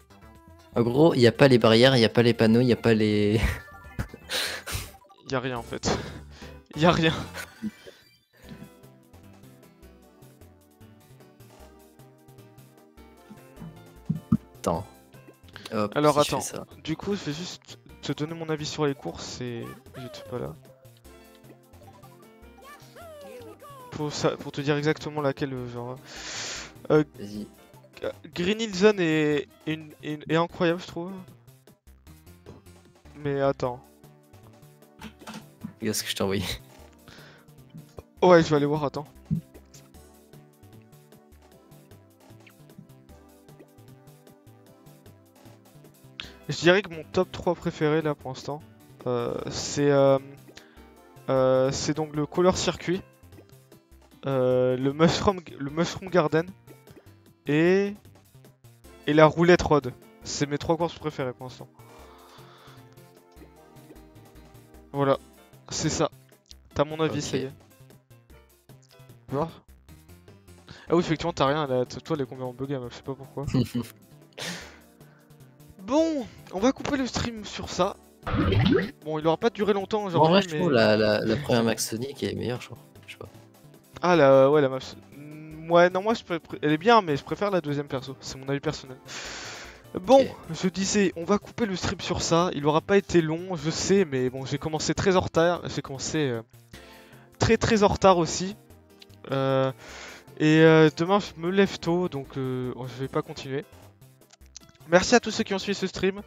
En gros, il y a pas les barrières, il y a pas les panneaux, il y a pas les. Y a rien en fait. Y a rien. Attends. Hop, Alors si attends. je fais ça. Du coup, je vais juste te donner mon avis sur les courses et j'étais pas là. Pour te dire exactement laquelle, genre. Vas-y. Green Hill Zone est incroyable, je trouve. Mais attends. Regarde ce que je t'ai envoyé. Ouais, je vais aller voir, attends. Je dirais que mon top 3 préféré là pour l'instant, c'est donc le Color Circuit, le Mushroom Garden et la Roulette Road. C'est mes 3 courses préférées pour l'instant. Voilà, c'est ça. T'as mon avis, ça y est. Voir. Ah oui, effectivement, t'as rien là. Toi, elle est combien en bug, je sais pas pourquoi. Bon, on va couper le stream sur ça. Bon, il aura pas duré longtemps aujourd'hui, En vrai, je mais... trouve la première Max Sonic est meilleure, je crois. Je sais pas. Ah, ouais, la map... Ouais, non, moi, elle est bien, mais je préfère la deuxième perso. C'est mon avis personnel. Bon, Ok. je disais, on va couper le stream sur ça. Il aura pas été long, je sais, mais bon, j'ai commencé très en retard. J'ai commencé très en retard aussi. Demain, je me lève tôt, donc je vais pas continuer. Merci à tous ceux qui ont suivi ce stream.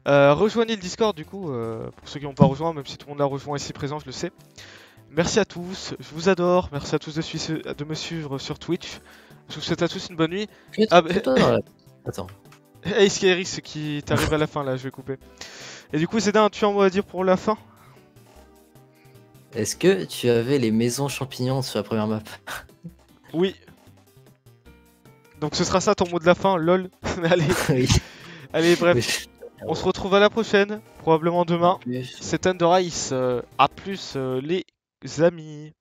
Rejoignez le Discord du coup, pour ceux qui n'ont pas rejoint, même si tout le monde l'a rejoint ici présent, je le sais. Merci à tous, je vous adore, merci à tous de me suivre sur Twitch. Je vous souhaite à tous une bonne nuit. Ah, Attends. Hey Skyris qui t'arrive à la fin là, je vais couper. Et du coup, Zedin, tu as un mot à dire pour la fin? Est-ce que tu avais les maisons champignons sur la première map? Oui. Donc ce sera ça ton mot de la fin, lol. Allez, Oui. allez, bref. On se retrouve à la prochaine, probablement demain. Plus. C'est Thunder Ice. À plus les amis.